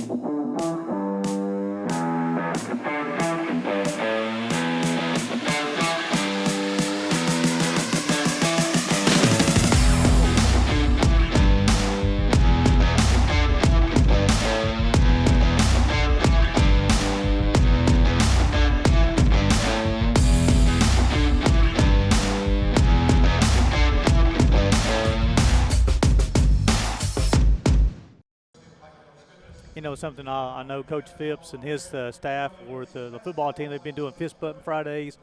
You know, something I know Coach Phipps and his staff with the football team, they've been doing fist bump Fridays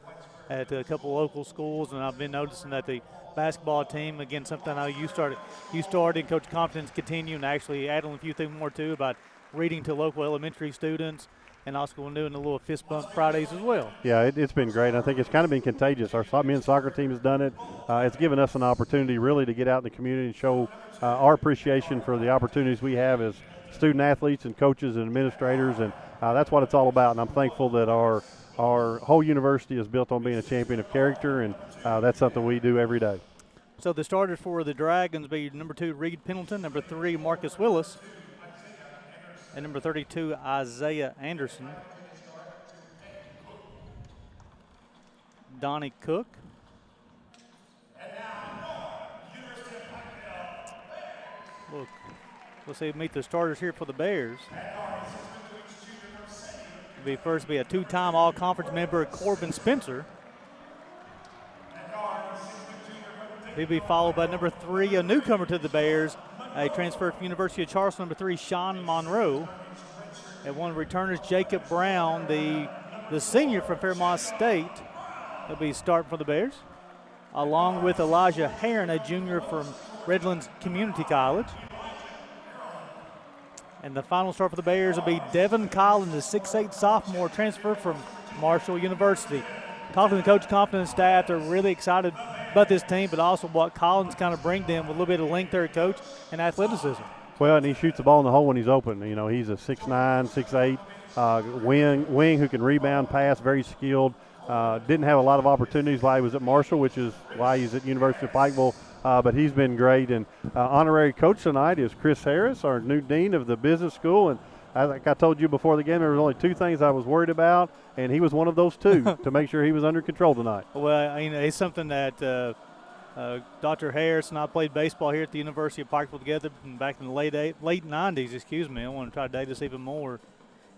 at a couple local schools, and I've been noticing that the basketball team, again, something I know you started, Coach Compton's continuing, actually adding a few things more too about reading to local elementary students, and also doing a little fist bump Fridays as well. Yeah, it's been great. I think it's kind of been contagious. Our men's soccer team has done it. It's given us an opportunity really to get out in the community and show our appreciation for the opportunities we have as student athletes and coaches and administrators, and that's what it's all about. And I'm thankful that our whole university is built on being a champion of character, and that's something we do every day. So the starters for the Dragons be number 2, Reed Pendleton, number 3, Marcus Willis, and number 32, Isaiah Anderson. Donnie Cook. We'll see, meet the starters here for the Bears. It'll be a two-time all-conference member, Corbin Spencer. He'll be followed by number 3, a newcomer to the Bears, a transfer from University of Charleston, number 3, Sean Monroe. And one of the returners, Jacob Brown, the senior from Fairmont State, will be starting for the Bears, along with Elijah Heron, a junior from Redlands Community College. And the final start for the Bears will be Devin Collins, a 6'8" sophomore transfer from Marshall University. Talking to Coach Compton and staff, they're really excited about this team, but also what Collins kind of brings them with a little bit of length there, Coach, and athleticism. Well, and he shoots the ball in the hole when he's open. You know, he's a 6'9", 6'8", wing who can rebound, pass, very skilled. Didn't have a lot of opportunities while he was at Marshall, which is why he's at University of Pikeville. But he's been great. And honorary coach tonight is Chris Harris, our new dean of the business school. And like I told you before the game, there was only 2 things I was worried about, and he was one of those 2 to make sure he was under control tonight. Well, you know, it's something that Dr. Harris and I played baseball here at the University of Pikeville together back in the late 90s. I want to try to date us even more.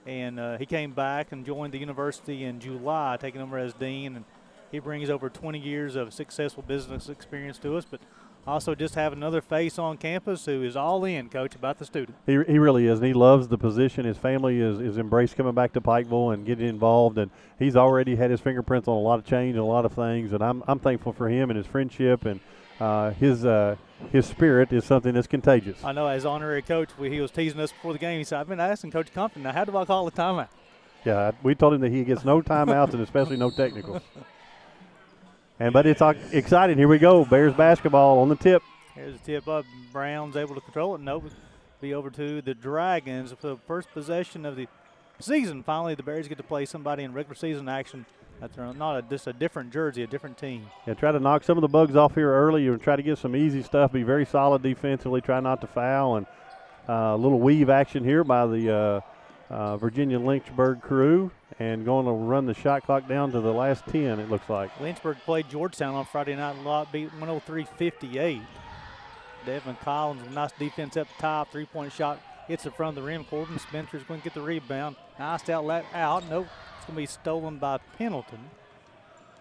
And he came back and joined the university in July, taking over as dean. And he brings over 20 years of successful business experience to us, but also just have another face on campus who is all in, Coach, about the student. He really is, and he loves the position. His family is embraced coming back to Pikeville and getting involved, and he's already had his fingerprints on a lot of change and a lot of things, and I'm thankful for him and his friendship, and his spirit is something that's contagious. I know, as honorary coach, he was teasing us before the game. He said, I've been asking Coach Compton, now how do I call a timeout? Yeah, we told him that he gets no timeouts and especially no technicals. But it's exciting. Here we go. Bears basketball on the tip. Here's the tip up. Brown's able to control it. No, be over to the Dragons for the first possession of the season. Finally, the Bears get to play somebody in regular season action. Just a different jersey, a different team. Yeah, try to knock some of the bugs off here early and try to get some easy stuff. Be very solid defensively. Try not to foul. And a little weave action here by the Virginia Lynchburg crew, and going to run the shot clock down to the last 10, it looks like. Lynchburg played Georgetown on Friday night, beat 103-58. Devin Collins, nice defense up top, three-point shot, hits it from the rim. Corbin Spencer's going to get the rebound. Nice outlet out. Nope, it's going to be stolen by Pendleton.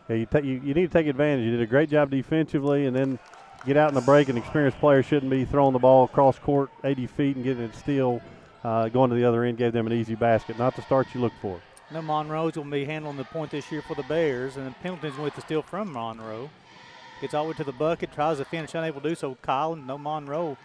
Yeah, you need to take advantage. You did a great job defensively, and then get out in the break. An experienced player shouldn't be throwing the ball across court 80 feet and getting it steal. Going to the other end gave them an easy basket. Not the start you look for. Now Monroe's going to be handling the point this year for the Bears, and Pendleton's with the steal from Monroe. Gets all the way to the bucket, tries to finish, unable to do so. Collins, no Monroe,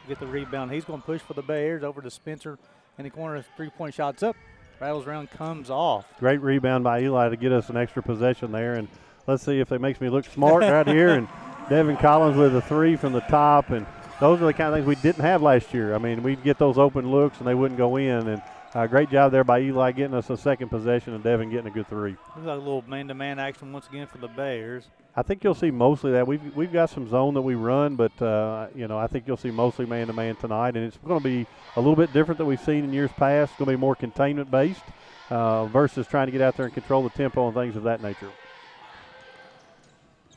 get the rebound. He's going to push for the Bears over to Spencer in the corner. Three-point shot's up. Rattles around, comes off. Great rebound by Eli to get us an extra possession there. And let's see if it makes me look smart right here. And Devin Collins with a 3 from the top. And those are the kind of things we didn't have last year. I mean, we'd get those open looks and they wouldn't go in. And Great job there by Eli getting us a second possession and Devin getting a good three. Looks like a little man-to-man action once again for the Bears. I think you'll see mostly that. We've got some zone that we run, but, I think you'll see mostly man-to-man tonight, and it's going to be a little bit different than we've seen in years past. It's going to be more containment-based versus trying to get out there and control the tempo and things of that nature.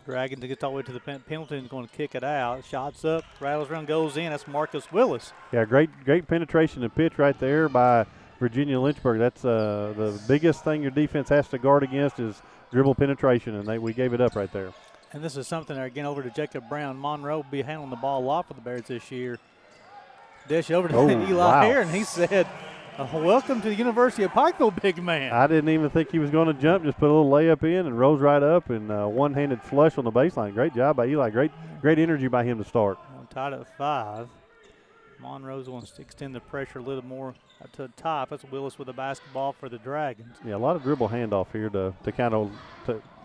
Dragons to get all the way to the penalty and going to kick it out. Shots up, rattles around, goes in. That's Marcus Willis. Yeah, great penetration and pitch right there by Virginia Lynchburg. That's the biggest thing your defense has to guard against is dribble penetration, and we gave it up right there. And this is something there again over to Jacob Brown. Monroe will be handling the ball a lot for the Bears this year. Dish over to Eli Hare, and he said, welcome to the University of Pikeville, big man. I didn't even think he was going to jump, just put a little layup in and rose right up and one-handed flush on the baseline. Great job by Eli. Great energy by him to start. Tied at 5. Monroe's going to extend the pressure a little more to the top. That's Willis with the basketball for the Dragons. Yeah, a lot of dribble handoff here to kind of,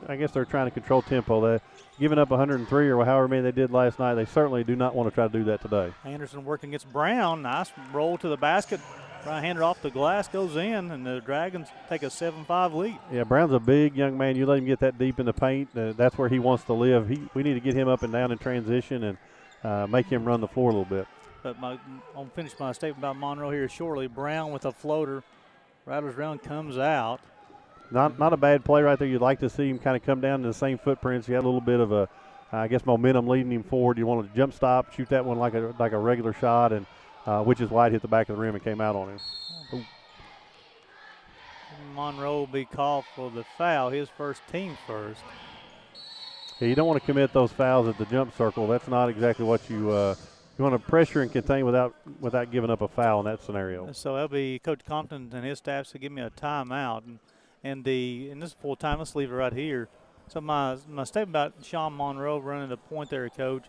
I guess they're trying to control tempo. They're giving up 103 or however many they did last night. They certainly do not want to try to do that today. Anderson working against Brown. Nice roll to the basket. Right-hander off the glass goes in, and the Dragons take a 7-5 lead. Yeah, Brown's a big young man. You let him get that deep in the paint. That's where he wants to live. We need to get him up and down in transition and make him run the floor a little bit. But I'll finish my statement about Monroe here shortly. Brown with a floater. Rattles around, comes out. Not a bad play right there. You'd like to see him kind of come down to the same footprints. He had a little bit of momentum leading him forward. You want to jump stop, shoot that one like a regular shot, and which is why it hit the back of the rim and came out on him. Ooh. Monroe will be called for the foul, his first, team first. Yeah, you don't want to commit those fouls at the jump circle. That's not exactly what you want to pressure and contain without giving up a foul in that scenario. So that'll be Coach Compton and his staff to give me a timeout. And this is full time. Let's leave it right here. So my statement about Sean Monroe running the point there, Coach.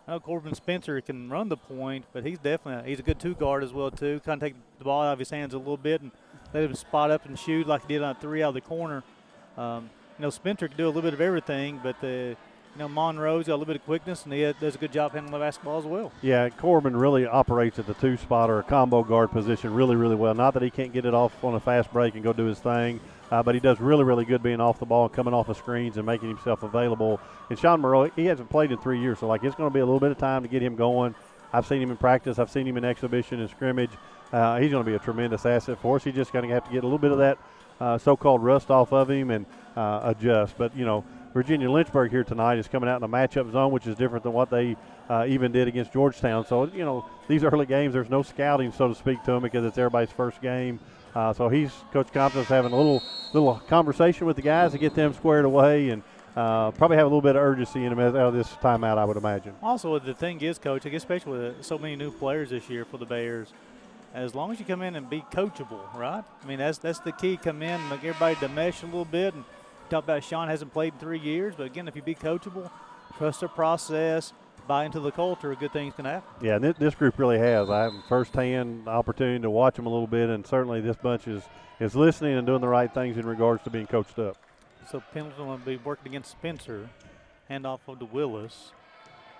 I know Corbin Spencer can run the point, but he's a good two guard as well too. Kind of take the ball out of his hands a little bit and let him spot up and shoot like he did on a 3 out of the corner. Spencer can do a little bit of everything, but Monroe's got a little bit of quickness, and he does a good job handling the basketball as well. Yeah, Corbin really operates at the two-spot or a combo guard position really, really well. Not that he can't get it off on a fast break and go do his thing, but he does really, really good being off the ball, coming off of screens and making himself available. And Sean Monroe, he hasn't played in 3 years, so it's going to be a little bit of time to get him going. I've seen him in practice. I've seen him in exhibition and scrimmage. He's going to be a tremendous asset for us. He's just going to have to get a little bit of that so-called rust off of him and adjust. But, Virginia Lynchburg here tonight is coming out in a matchup zone, which is different than what they even did against Georgetown. So, these early games, there's no scouting, so to speak, to them because it's everybody's first game. So Coach Compton's having a little conversation with the guys to get them squared away and probably have a little bit of urgency in them out of this timeout, I would imagine. Also, the thing is, Coach, especially with so many new players this year for the Bears, as long as you come in and be coachable, right? I mean, that's the key. Come in, make everybody to mesh a little bit. And talk about Sean hasn't played in 3 years, but again, if you be coachable, trust the process, buy into the culture, good things can happen. Yeah, and this group really has. I have firsthand opportunity to watch them a little bit, and certainly this bunch is listening and doing the right things in regards to being coached up. So Pendleton will be working against Spencer. Handoff of to Willis.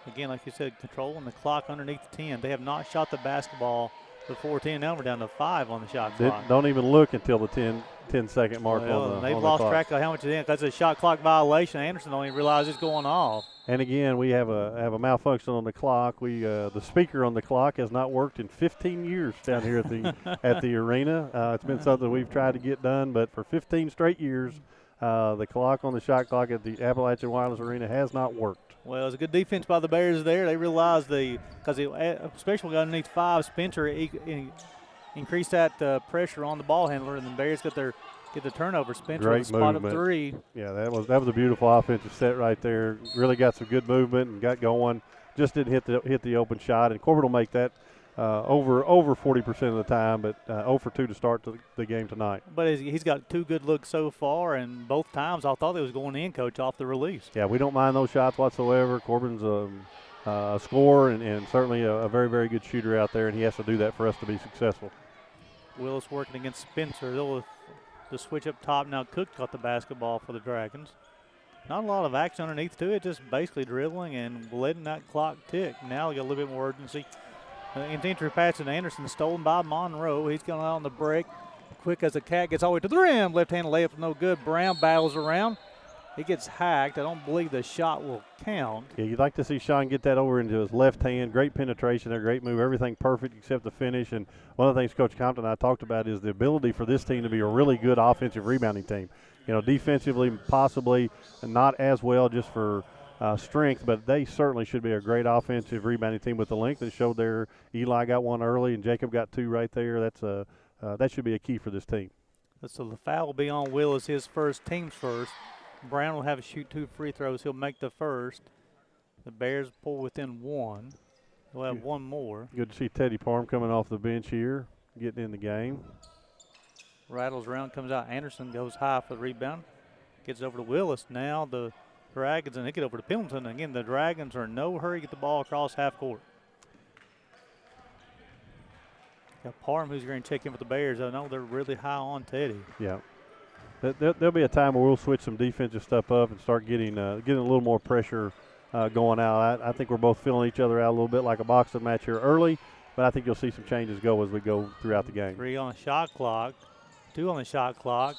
Again, like you said, controlling the clock underneath the 10. They have not shot the basketball before 10. Now we're down to 5 on the shot clock. Don't even look until the 10-second mark they've lost track of how much it's in. That's a shot clock violation. Anderson don't even realize it's going off. And again, we have a malfunction on the clock. The speaker on the clock has not worked in 15 years down here at the arena. It's been something we've tried to get done, but for 15 straight years, the clock on the shot clock at the Appalachian Wireless Arena has not worked. Well, it's a good defense by the Bears there. They realized because especially underneath 5, Spencer increased that pressure on the ball handler, and the Bears get the turnover. Spencer with a spot up 3. Yeah, that was a beautiful offensive set right there. Really got some good movement and got going. Just didn't hit the open shot, and Corbin will make that over 40% of the time, but 0 for 2 to start the game tonight. But he's got 2 good looks so far, and both times I thought they was going in, Coach, off the release. Yeah, we don't mind those shots whatsoever. Corbin's a scorer and certainly a very, very good shooter out there, and he has to do that for us to be successful. Willis working against Spencer. The switch up top. Now Cook got the basketball for the Dragons. Not a lot of action underneath to it, just basically dribbling and letting that clock tick. Now we got a little bit more urgency. Entry pass to Anderson, stolen by Monroe. He's going out on the break. quick as a cat, gets all the way to the rim. Left-hand layup, no good. Brown battles around. He gets hacked. I don't believe the shot will count. Yeah, you'd like to see Sean get that over into his left hand. Great penetration there, great move. Everything perfect except the finish. And one of the things Coach Compton and I talked about is the ability for this team to be a really good offensive rebounding team. You know, defensively possibly not as well just for strength, but they certainly should be a great offensive rebounding team with the length that showed there. Eli got one early and Jacob got two right there. That should be a key for this team. So the foul will be on Willis, his first, team's first. Brown will have to shoot 2 free throws. He'll make the first. The Bears pull within 1. He'll have one more. Good to see Teddy Parham coming off the bench here, getting in the game. Rattles around, comes out. Anderson goes high for the rebound. Gets over to Willis. Now the Dragons, and they get over to Pendleton. Again, the Dragons are in no hurry to get the ball across half court. Got Parham who's going to check in with the Bears. I know they're really high on Teddy. Yeah. There'll be a time where we'll switch some defensive stuff up and start getting a little more pressure going out. I think we're both feeling each other out a little bit like a boxing match here early, but I think you'll see some changes go as we go throughout the game. 3 on the shot clock, 2 on the shot clock.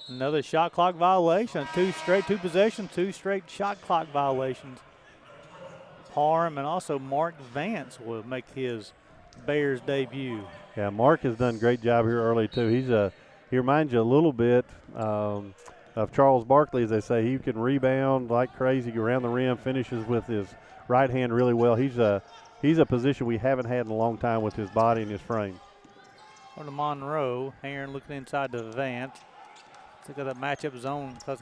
Another shot clock violation. 2 possessions, 2 straight shot clock violations. Parham and also Mark Vance will make his Bears debut. Yeah, Mark has done a great job here early too. He reminds you a little bit of Charles Barkley, as they say. He can rebound like crazy around the rim, finishes with his right hand really well. He's a position we haven't had in a long time with his body and his frame. On to Monroe. Heron looking inside to Vance. Look at that matchup zone because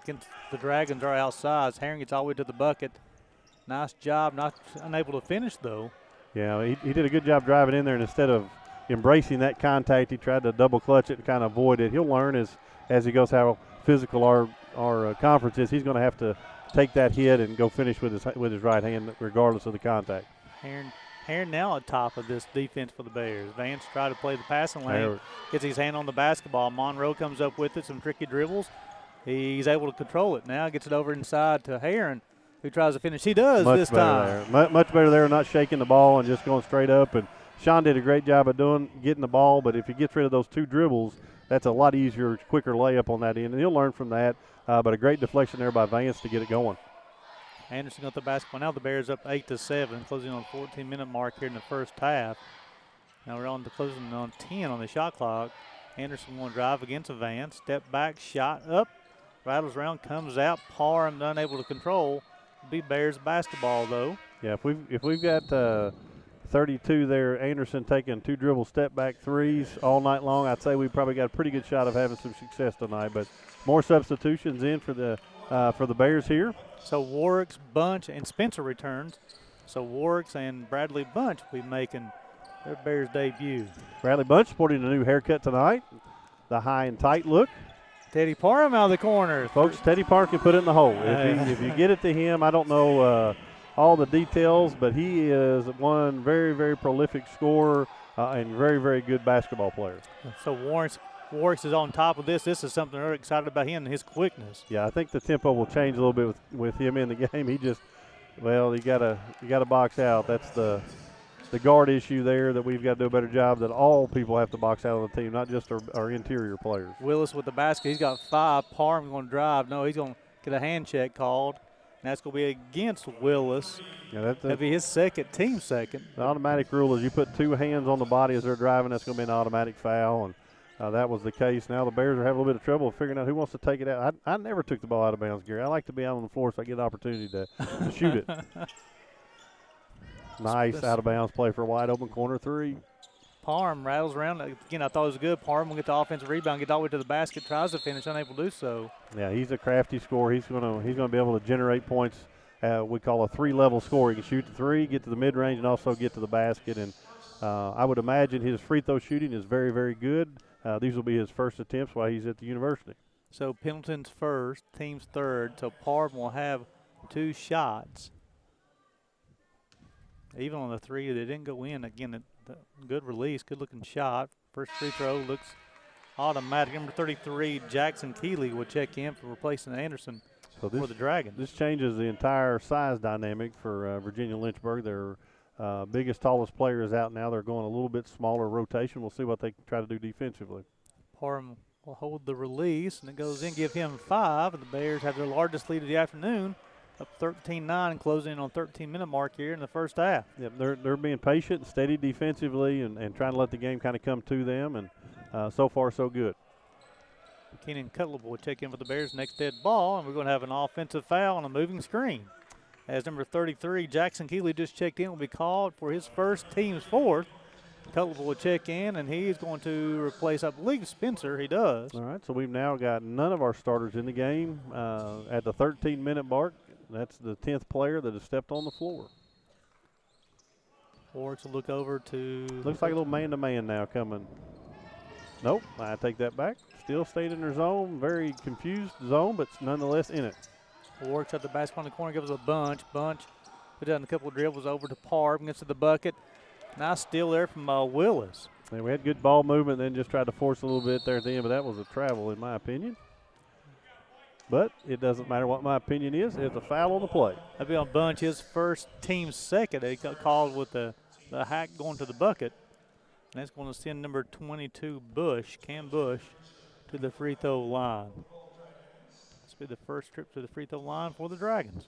the Dragons are outside. Heron gets all the way to the bucket. Nice job, not unable to finish though. Yeah, he did a good job driving in there, and instead of embracing that contact, he tried to double clutch it and kind of avoid it. He'll learn as he goes how physical our conference is. He's going to have to take that hit and go finish with his right hand regardless of the contact. Heron now on top of this defense for the Bears. Vance tried to play the passing lane, gets his hand on the basketball. Monroe comes up with it, some tricky dribbles. He's able to control it. Now gets it over inside to Heron, who tries to finish. He does this time. Much better there, not shaking the ball and just going straight up. And Sean did a great job of getting the ball, but if he gets rid of those 2 dribbles, that's a lot easier, quicker layup on that end, and he'll learn from that. But a great deflection there by Vance to get it going. Anderson got the basketball. Now the Bears up 8-7, closing on the 14-minute mark here in the first half. Now we're on to closing on 10 on the shot clock. Anderson will drive against Vance. Step back, shot up, rattles around, comes out. Parham unable to control. Be Bears basketball though. Yeah, if we've got 32 there, Anderson taking 2 dribble step back threes all night long, I'd say we probably got a pretty good shot of having some success tonight. But more substitutions in for the Bears here. So Warwick's, Bunch, and Spencer returns. So Warwick's and Bradley Bunch will be making their Bears debut. Bradley Bunch sporting a new haircut tonight, the high and tight look. Teddy Parham out of the corner. Folks, Teddy Parham can put it in the hole. If you get it to him, I don't know all the details, but he is one very, very prolific scorer and very, very good basketball player. So Warwick's is on top of this. This is something they're excited about him and his quickness. Yeah, I think the tempo will change a little bit with him in the game. He gotta box out. That's the guard issue there that we've got to do a better job, that all people have to box out on the team, not just our interior players. Willis with the basket. He's got 5. Parham going to drive. No, he's going to get a hand check called. And that's going to be against Willis. Yeah, that'll be his team second. The automatic rule is you put 2 hands on the body as they're driving, that's going to be an automatic foul. And that was the case. Now the Bears are having a little bit of trouble figuring out who wants to take it out. I never took the ball out of bounds, Gary. I like to be out on the floor so I get an opportunity to shoot it. Nice out-of-bounds play for a wide-open corner 3. Parham rattles around. Again, I thought it was good. Parham will get the offensive rebound, get all the way to the basket, tries to finish, unable to do so. Yeah, he's a crafty scorer. He's gonna be able to generate points. We call a 3-level score. He can shoot the 3, get to the mid-range, and also get to the basket. And I would imagine his free throw shooting is very, very good. These will be his first attempts while he's at the university. So Pendleton's first, team's third. So Parham will have 2 shots. Even on the 3 that didn't go in, again, good release, good-looking shot. First free throw looks automatic. Number 33, Jackson Keeley, will check in for replacing Anderson for the Dragons. This changes the entire size dynamic for Virginia Lynchburg. Their biggest, tallest player is out now. They're going a little bit smaller rotation. We'll see what they can try to do defensively. Parham will hold the release, and it goes in, give him 5. And the Bears have their largest lead of the afternoon, up 13-9, closing in on 13-minute mark here in the first half. Yep, they're being patient and steady defensively and trying to let the game kind of come to them, and so far so good. Keenan Cutlip will check in for the Bears next dead ball, and we're going to have an offensive foul on a moving screen. As number 33, Jackson Keeley, just checked in, will be called for his first, team's 4th. Cutlip will check in, and he is going to replace, I believe, Spencer. He does. All right, so we've now got none of our starters in the game at the 13-minute mark. That's the 10th player that has stepped on the floor. Warwick's will look over to. Looks like a little man-to-man now coming. Nope, I take that back. Still stayed in their zone. Very confused zone, but nonetheless in it. Warwick's at the basketball in the corner, gives us a bunch. Put down a couple of dribbles over to Parham, gets to the bucket. Nice steal there from Willis. And we had good ball movement, then just tried to force a little bit there at the end, but that was a travel in my opinion. But it doesn't matter what my opinion is. It's a foul on the play. That'd be on Bunch, his first, team's 2nd. He got called with the hack going to the bucket. And that's going to send number 22, Cam Bush, to the free throw line. This will be the first trip to the free throw line for the Dragons.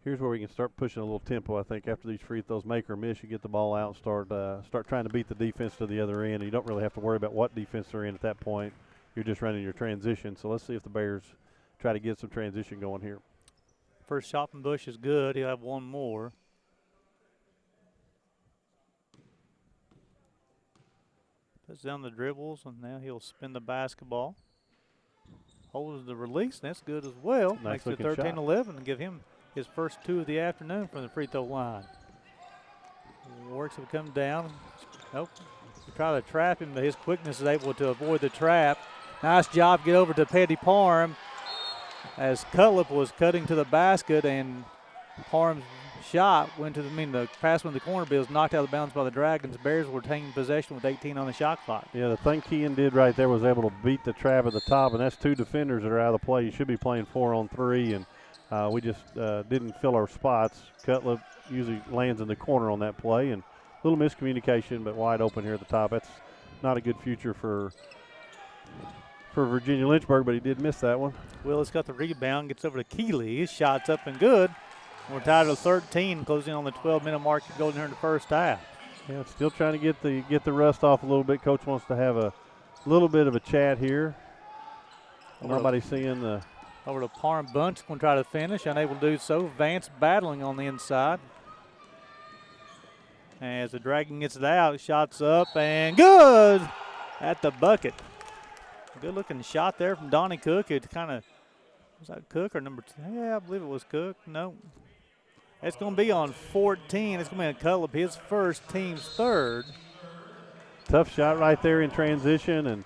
Here's where we can start pushing a little tempo, I think, after these free throws, make or miss. You get the ball out and start trying to beat the defense to the other end. You don't really have to worry about what defense they're in at that point. You're just running your transition. So let's see if the Bears try to get some transition going here. First shot from Bush is good. He'll have one more. Puts down the dribbles, and now he'll spin the basketball. Holds the release, and that's good as well. Nice Makes it looking 13-11 and give him his first 2 of the afternoon from the free throw line. Works to come down. Nope. We try to trap him, but his quickness is able to avoid the trap. Nice job, get over to Petty Parham as Cutlip was cutting to the basket, and Parham's shot went to the pass went to the corner, but it was knocked out of bounds by the Dragons. Bears were taking possession with 18 on the shot clock. Yeah, the thing Kean did right there was able to beat the trap at the top, and that's 2 defenders that are out of the play. You should be playing 4-on-3, and we just didn't fill our spots. Cutlip usually lands in the corner on that play, and a little miscommunication, but wide open here at the top. That's not a good future for Virginia Lynchburg, but he did miss that one. Willis got the rebound, gets over to Keeley. His shot's up and good. We're tied at 13, closing on the 12-minute mark to go here in the first half. Yeah, still trying to get the rust off a little bit. Coach wants to have a little bit of a chat here. Nobody seeing the. Over to Parham. Bunch going to try to finish, unable to do so. Vance battling on the inside. As the Dragon gets it out, shots up and good at the bucket. Good looking shot there from Donnie Cook. It kind of, was that Cook or number 2? Yeah, I believe it was Cook. No. It's going to be on 14. It's going to be a Cutlip, his first, team's 3rd. Tough shot right there in transition, and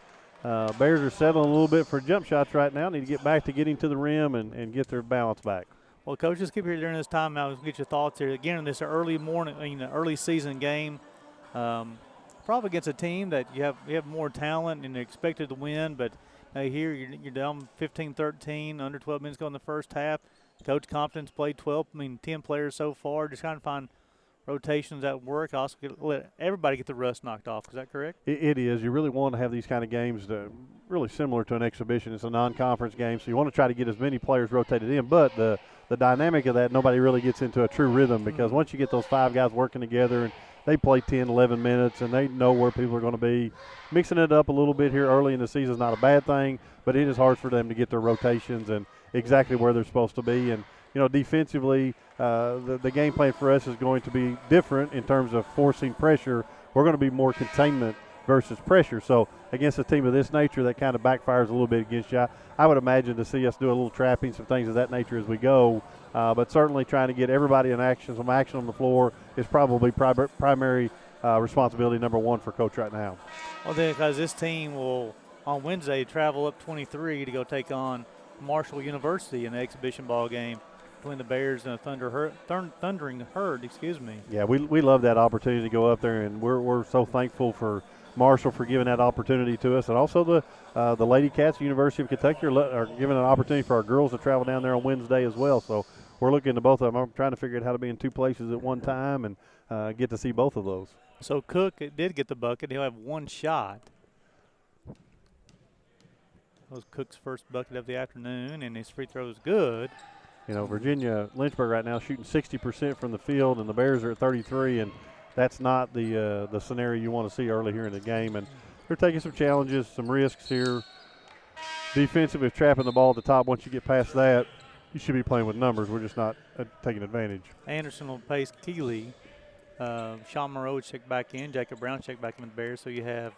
Bears are settling a little bit for jump shots right now. Need to get back to getting to the rim and get their balance back. Well, Coach, just keep here during this time now. Get your thoughts here. Again, in this early season game, probably against a team that you have more talent and they're expected to win, but here you're down 15-13, under 12 minutes go in the first half. Coach Compton's played 10 players so far. Just trying to find rotations at work. Also let everybody get the rust knocked off. Is that correct? It is. You really want to have these kind of games really similar to an exhibition. It's a non-conference game, so you want to try to get as many players rotated in. But the dynamic of that, nobody really gets into a true rhythm because once you get those 5 guys working together and they play 10, 11 minutes and they know where people are going to be, mixing it up a little bit here early in the season is not a bad thing, but it is hard for them to get their rotations and exactly where they're supposed to be. And, defensively, the game plan for us is going to be different in terms of forcing pressure. We're going to be more containment versus pressure. So against a team of this nature, that kind of backfires a little bit against you. I would imagine to see us do a little trapping, some things of that nature as we go. But certainly trying to get everybody in action, some action on the floor is probably primary responsibility number 1 for Coach right now. Well, then, because this team will, on Wednesday, travel up 23 to go take on Marshall University in the exhibition ball game between the Bears and the Thundering Herd. Yeah, we love that opportunity to go up there, and we're so thankful for Marshall for giving that opportunity to us, and also the Lady Cats, University of Kentucky, are giving an opportunity for our girls to travel down there on Wednesday as well. So we're looking to both of them. I'm trying to figure out how to be in 2 places at one time, and get to see both of those. So Cook did get the bucket. He'll have one shot. That was Cook's first bucket of the afternoon, and his free throw is good. You know, Virginia Lynchburg right now shooting 60% from the field, and the Bears are at 33, and that's not the scenario you want to see early here in the game. And they're taking some challenges, some risks here. Defensively, trapping the ball at the top. Once you get past that, you should be playing with numbers. We're just not taking advantage. Anderson will pace Keeley. Sean Moreau check back in. Jacob Brown check back in with the Bears. So you have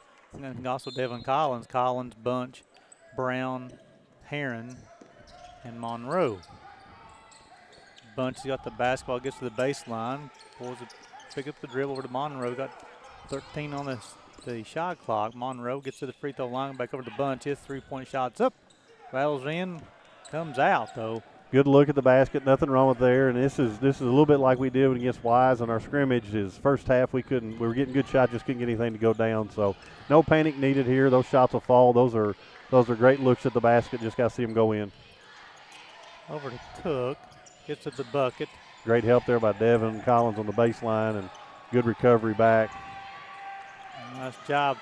also Devin Collins, Bunch, Brown, Heron, and Monroe. Bunch got the basketball, gets to the baseline, pick up the dribble over to Monroe. Got 13 on the shot clock. Monroe gets to the free throw line, back over to Bunch. His three-point shot's up. Rattles in, comes out though. Good look at the basket, nothing wrong with there. And this is a little bit like we did against Wise on our scrimmage. Is first half we were getting good shots, just couldn't get anything to go down. So no panic needed here. Those shots will fall. Those are great looks at the basket. Just got to see them go in. Over to Cook, gets to the bucket. Great help there by Devin Collins on the baseline, and good recovery back. Nice job.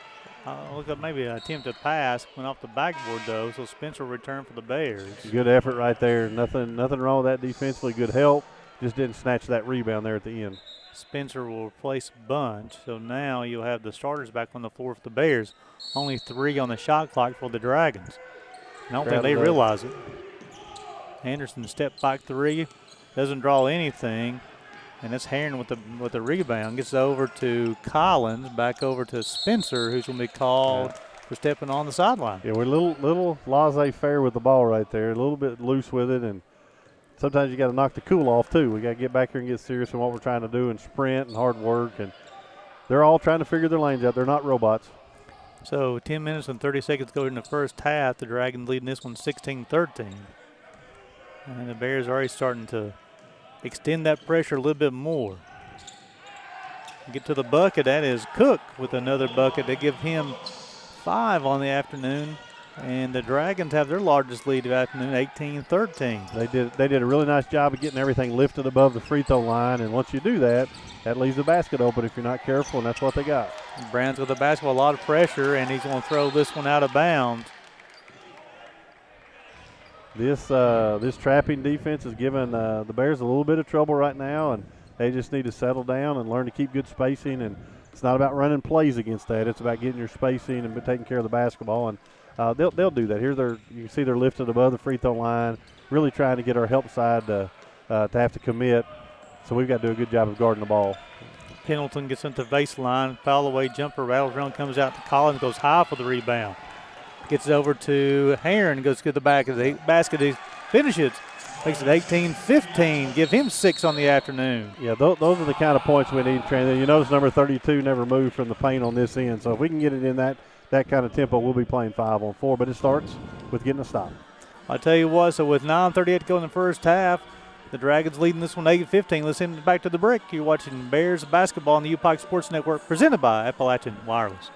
Look at maybe an attempt to pass. Went off the backboard, though, so Spencer returned for the Bears. Good effort right there. Nothing wrong with that defensively. Good help. Just didn't snatch that rebound there at the end. Spencer will replace Bunch, so now you'll have the starters back on the floor for the Bears. Only 3 on the shot clock for the Dragons. I don't think they realize it. Anderson step back 3, doesn't draw anything. And that's Heron with the rebound. Gets over to Collins, back over to Spencer, who's going to be called for stepping on the sideline. Yeah, we're a little laissez-faire with the ball right there, a little bit loose with it, and sometimes you got to knock the cool off too. We got to get back here and get serious in what we're trying to do and sprint and hard work. And they're all trying to figure their lanes out. They're not robots. So 10 minutes and 30 seconds go in the first half. The Dragons leading this one 16-13. And the Bears are already starting to extend that pressure a little bit more. Get to the bucket. That is Cook with another bucket. They give him 5 on the afternoon. And the Dragons have their largest lead of the afternoon, 18-13. They did a really nice job of getting everything lifted above the free throw line. And once you do that, that leaves the basket open if you're not careful, and that's what they got. Brown's with the basketball, a lot of pressure, and he's going to throw this one out of bounds. This trapping defense is giving the Bears a little bit of trouble right now, and they just need to settle down and learn to keep good spacing. And it's not about running plays against that. It's about getting your spacing and taking care of the basketball. And they'll do that. Here you can see they're lifted above the free throw line, really trying to get our help side to have to commit. So we've got to do a good job of guarding the ball. Pendleton gets into the baseline, foul away jumper, rattles around, comes out to Collins, goes high for the rebound. Gets it over to Heron, goes to the back of the basket. He finishes, makes it 18-15. Give him 6 on the afternoon. Yeah, those are the kind of points we need to train. You notice number 32 never moved from the paint on this end. So if we can get it in that kind of tempo, we'll be playing 5-on-4. But it starts with getting a stop. I'll tell you what, so with 9:38 to go in the first half, the Dragons leading this one 8-15. Let's send it back to the break. You're watching Bears basketball on the UPIKE Sports Network, presented by Appalachian Wireless.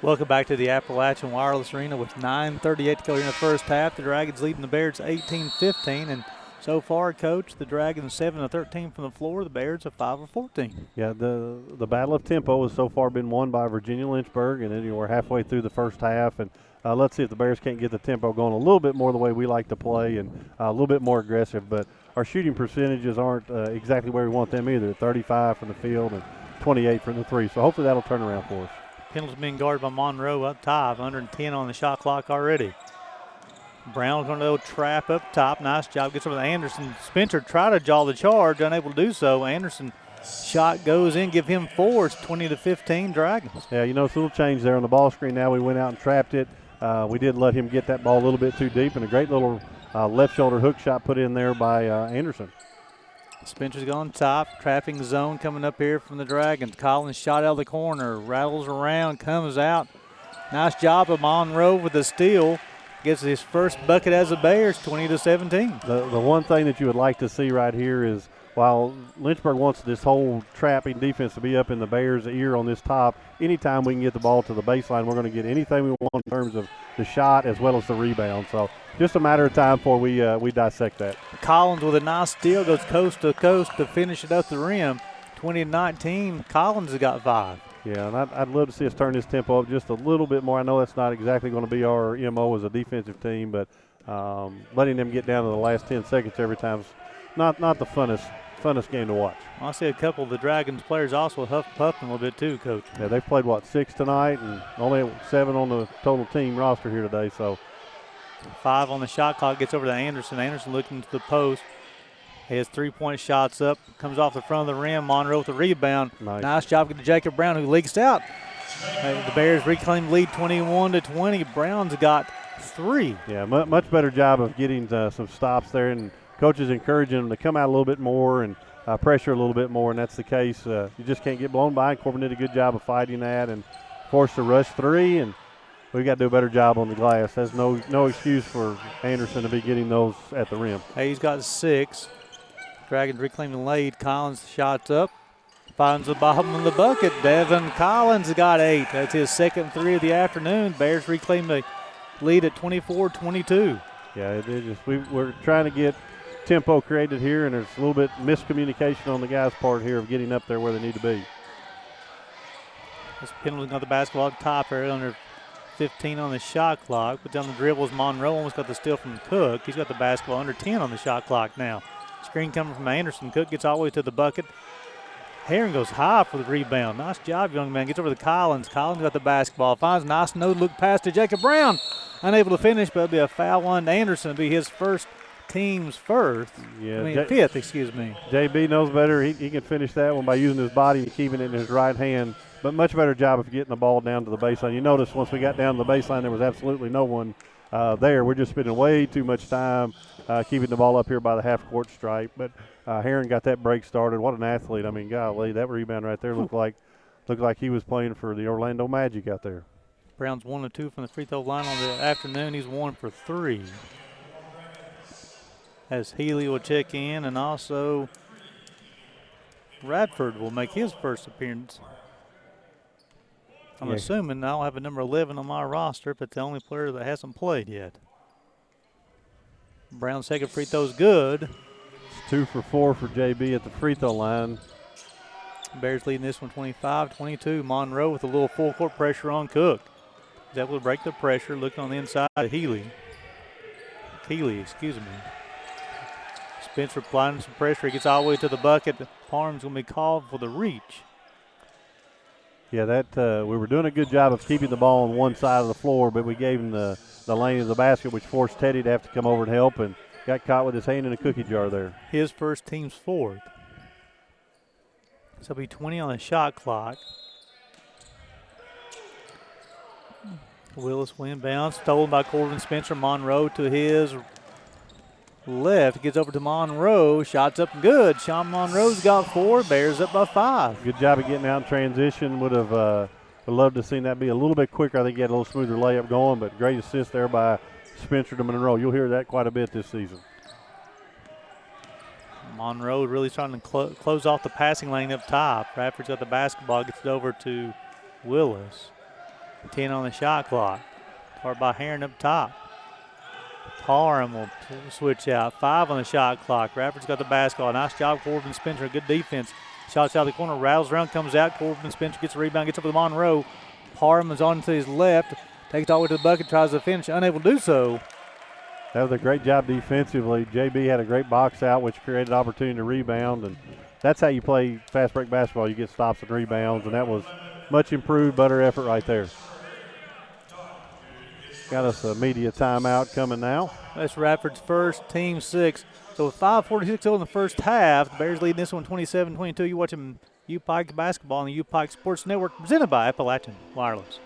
Welcome back to the Appalachian Wireless Arena with 9:38 to go in the first half. The Dragons leading the Bears 18-15, and so far, Coach, the Dragons 7-13 from the floor. The Bears are 5-14. Yeah, the battle of tempo has so far been won by Virginia Lynchburg, and then we're halfway through the first half, and let's see if the Bears can't get the tempo going a little bit more the way we like to play and a little bit more aggressive. But our shooting percentages aren't exactly where we want them either. 35 from the field and 28 from the three. So hopefully that'll turn around for us. Pendleton's being guarded by Monroe up top. 110 on the shot clock already. Brown's going to go trap up top. Nice job. Gets over to Anderson. Spencer tried to jaw the charge, unable to do so. Anderson shot goes in, give him 4. It's 20-15 Dragons. Yeah, it's a little change there on the ball screen. Now we went out and trapped it. We did let him get that ball a little bit too deep, and a great little left shoulder hook shot put in there by Anderson. Spencer's gone top, trapping zone coming up here from the Dragons. Collins shot out of the corner, rattles around, comes out. Nice job of Monroe with the steal. Gets his first bucket as a Bears, 20-17. The one thing that you would like to see right here is while Lynchburg wants this whole trapping defense to be up in the Bears' ear on this top, anytime we can get the ball to the baseline, we're going to get anything we want in terms of the shot as well as the rebound. So just a matter of time before we dissect that. Collins with a nice steal, goes coast to coast to finish it up the rim. 20-19, Collins has got 5. Yeah, and I'd love to see us turn this tempo up just a little bit more. I know that's not exactly going to be our MO as a defensive team, but letting them get down to the last 10 seconds every time is not the funnest game to watch. I see a couple of the Dragons players also puffing a little bit too, Coach. Yeah, they've played, 6 tonight and only 7 on the total team roster here today. So 5 on the shot clock, gets over to Anderson. Anderson looking to the post. He has 3-point shots up, comes off the front of the rim. Monroe with the rebound. Nice job to Jacob Brown, who leaks out. The Bears reclaim lead 21-20. Brown's got 3. Yeah, much better job of getting some stops there, and coaches encouraging them to come out a little bit more and pressure a little bit more, and that's the case. You just can't get blown by. Corbin did a good job of fighting that and forced a rush 3, and we got to do a better job on the glass. There's no excuse for Anderson to be getting those at the rim. Hey, he's got 6. Dragons reclaiming the lead. Collins shots up, finds the bottom of the bucket. Devin Collins got 8. That's his second 3 of the afternoon. Bears reclaim the lead at 24-22. Yeah, we're trying to get tempo created here, and there's a little bit miscommunication on the guys' part here of getting up there where they need to be. This Pendleton got the basketball at the top there, under 15 on the shot clock. But down the dribbles, Monroe almost got the steal from Cook. He's got the basketball under 10 on the shot clock now. Screen coming from Anderson. Cook gets all the way to the bucket. Herring goes high for the rebound. Nice job, young man. Gets over to Collins. Collins got the basketball. Finds a nice no-look pass to Jacob Brown. Unable to finish, but it'll be a foul on Anderson. It'll be his team's fifth, excuse me. JB knows better. He can finish that one by using his body and keeping it in his right hand. But much better job of getting the ball down to the baseline. You notice once we got down to the baseline, there was absolutely no one there. We're just spending way too much time keeping the ball up here by the half-court stripe. But Herring got that break started. What an athlete. I mean, golly, that rebound right there looked like he was playing for the Orlando Magic out there. Brown's 1 of 2 from the free throw line on the afternoon. He's 1 for 3. As Healy will check in, and also Radford will make his first appearance. I'm assuming I'll have a number 11 on my roster, but the only player that hasn't played yet. Brown's second free throw's good. It's 2 for 4 for JB at the free throw line. Bears leading this one 25-22. Monroe with a little full court pressure on Cook. He's able to break the pressure, looking on the inside of Healy, excuse me. Spencer applying some pressure. He gets all the way to the bucket. Parham's going to be called for the reach. Yeah, we were doing a good job of keeping the ball on one side of the floor, but we gave him the lane of the basket, which forced Teddy to have to come over and help, and got caught with his hand in a cookie jar there. His first, team's 4th. So it'll be 20 on the shot clock. Willis inbounds, stolen by Corbin Spencer. Monroe to his left. Gets over to Monroe. Shots up good. Sean Monroe's got 4. Bears up by 5. Good job of getting out in transition. Would loved to have seen that be a little bit quicker. I think he had a little smoother layup going, but great assist there by Spencer to Monroe. You'll hear that quite a bit this season. Monroe really starting to close off the passing lane up top. Radford's got the basketball. Gets it over to Willis. 10 on the shot clock. Guarded by Herring up top. Parham will switch out. 5 on the shot clock. Radford's got the basketball. Nice job, Corbin Spencer. Good defense. Shots out of the corner. Rattles around, comes out. Corbin Spencer gets a rebound, gets over to Monroe. Parham is on to his left. Takes it all the way to the bucket, tries to finish. Unable to do so. That was a great job defensively. JB had a great box out, which created opportunity to rebound, and that's how you play fast break basketball. You get stops and rebounds, and that was much improved, better effort right there. Got us a media timeout coming now. That's Radford's first, team 6. So with 5:46 in the first half, the Bears leading this one 27-22. You're watching UPIKE basketball on the UPIKE Sports Network, presented by Appalachian Wireless.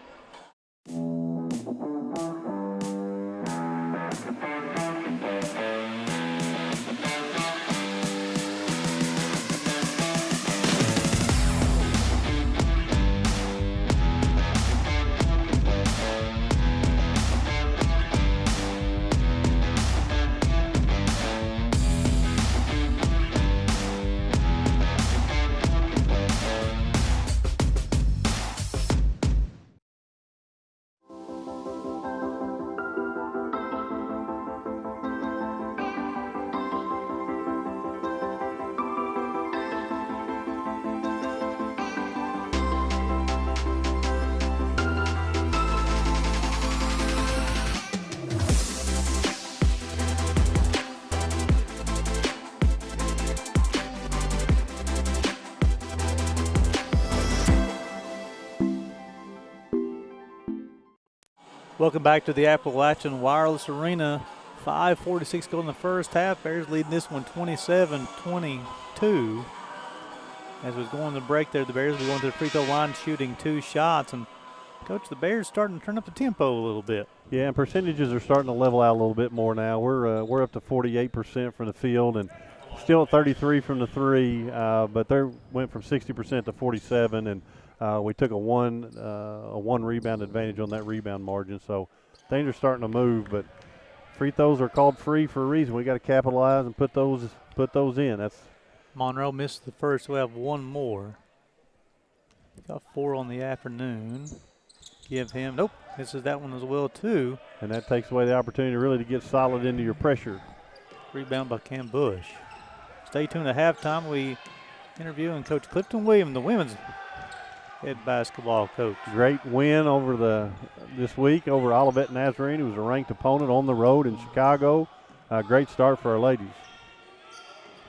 Welcome back to the Appalachian Wireless Arena. 5:46 in the first half. Bears leading this one 27-22. As we was going to break there, the Bears were going to the free throw line shooting 2 shots. And, Coach, the Bears starting to turn up the tempo a little bit. Yeah, and percentages are starting to level out a little bit more now. We're up to 48% from the field and still at 33 from the 3, but they went from 60% to 47, and we took a one rebound advantage on that rebound margin. So things are starting to move, but free throws are called free for a reason. We got to capitalize and put those in. That's Monroe missed the first. We have one more. Got 4 on the afternoon. Give him, nope, misses that one as well too. And that takes away the opportunity really to get solid into your pressure. Rebound by Cam Bush. Stay tuned at halftime. We interviewing Coach Clifton Williams, the women's head basketball coach. Great win over this week over Olivet Nazarene. It was a ranked opponent on the road in Chicago. Great start for our ladies.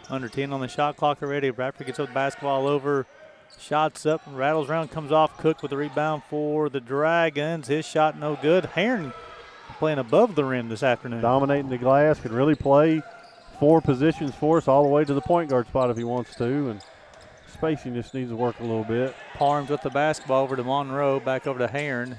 Under 10 on the shot clock already. Bradford gets up the basketball over. Shots up and rattles around, comes off. Cook with the rebound for the Dragons. His shot no good. Heron playing above the rim this afternoon. Dominating the glass, can really play 4 positions for us all the way to the point guard spot if he wants to. And spacing just needs to work a little bit. Parms with the basketball over to Monroe, back over to Heron.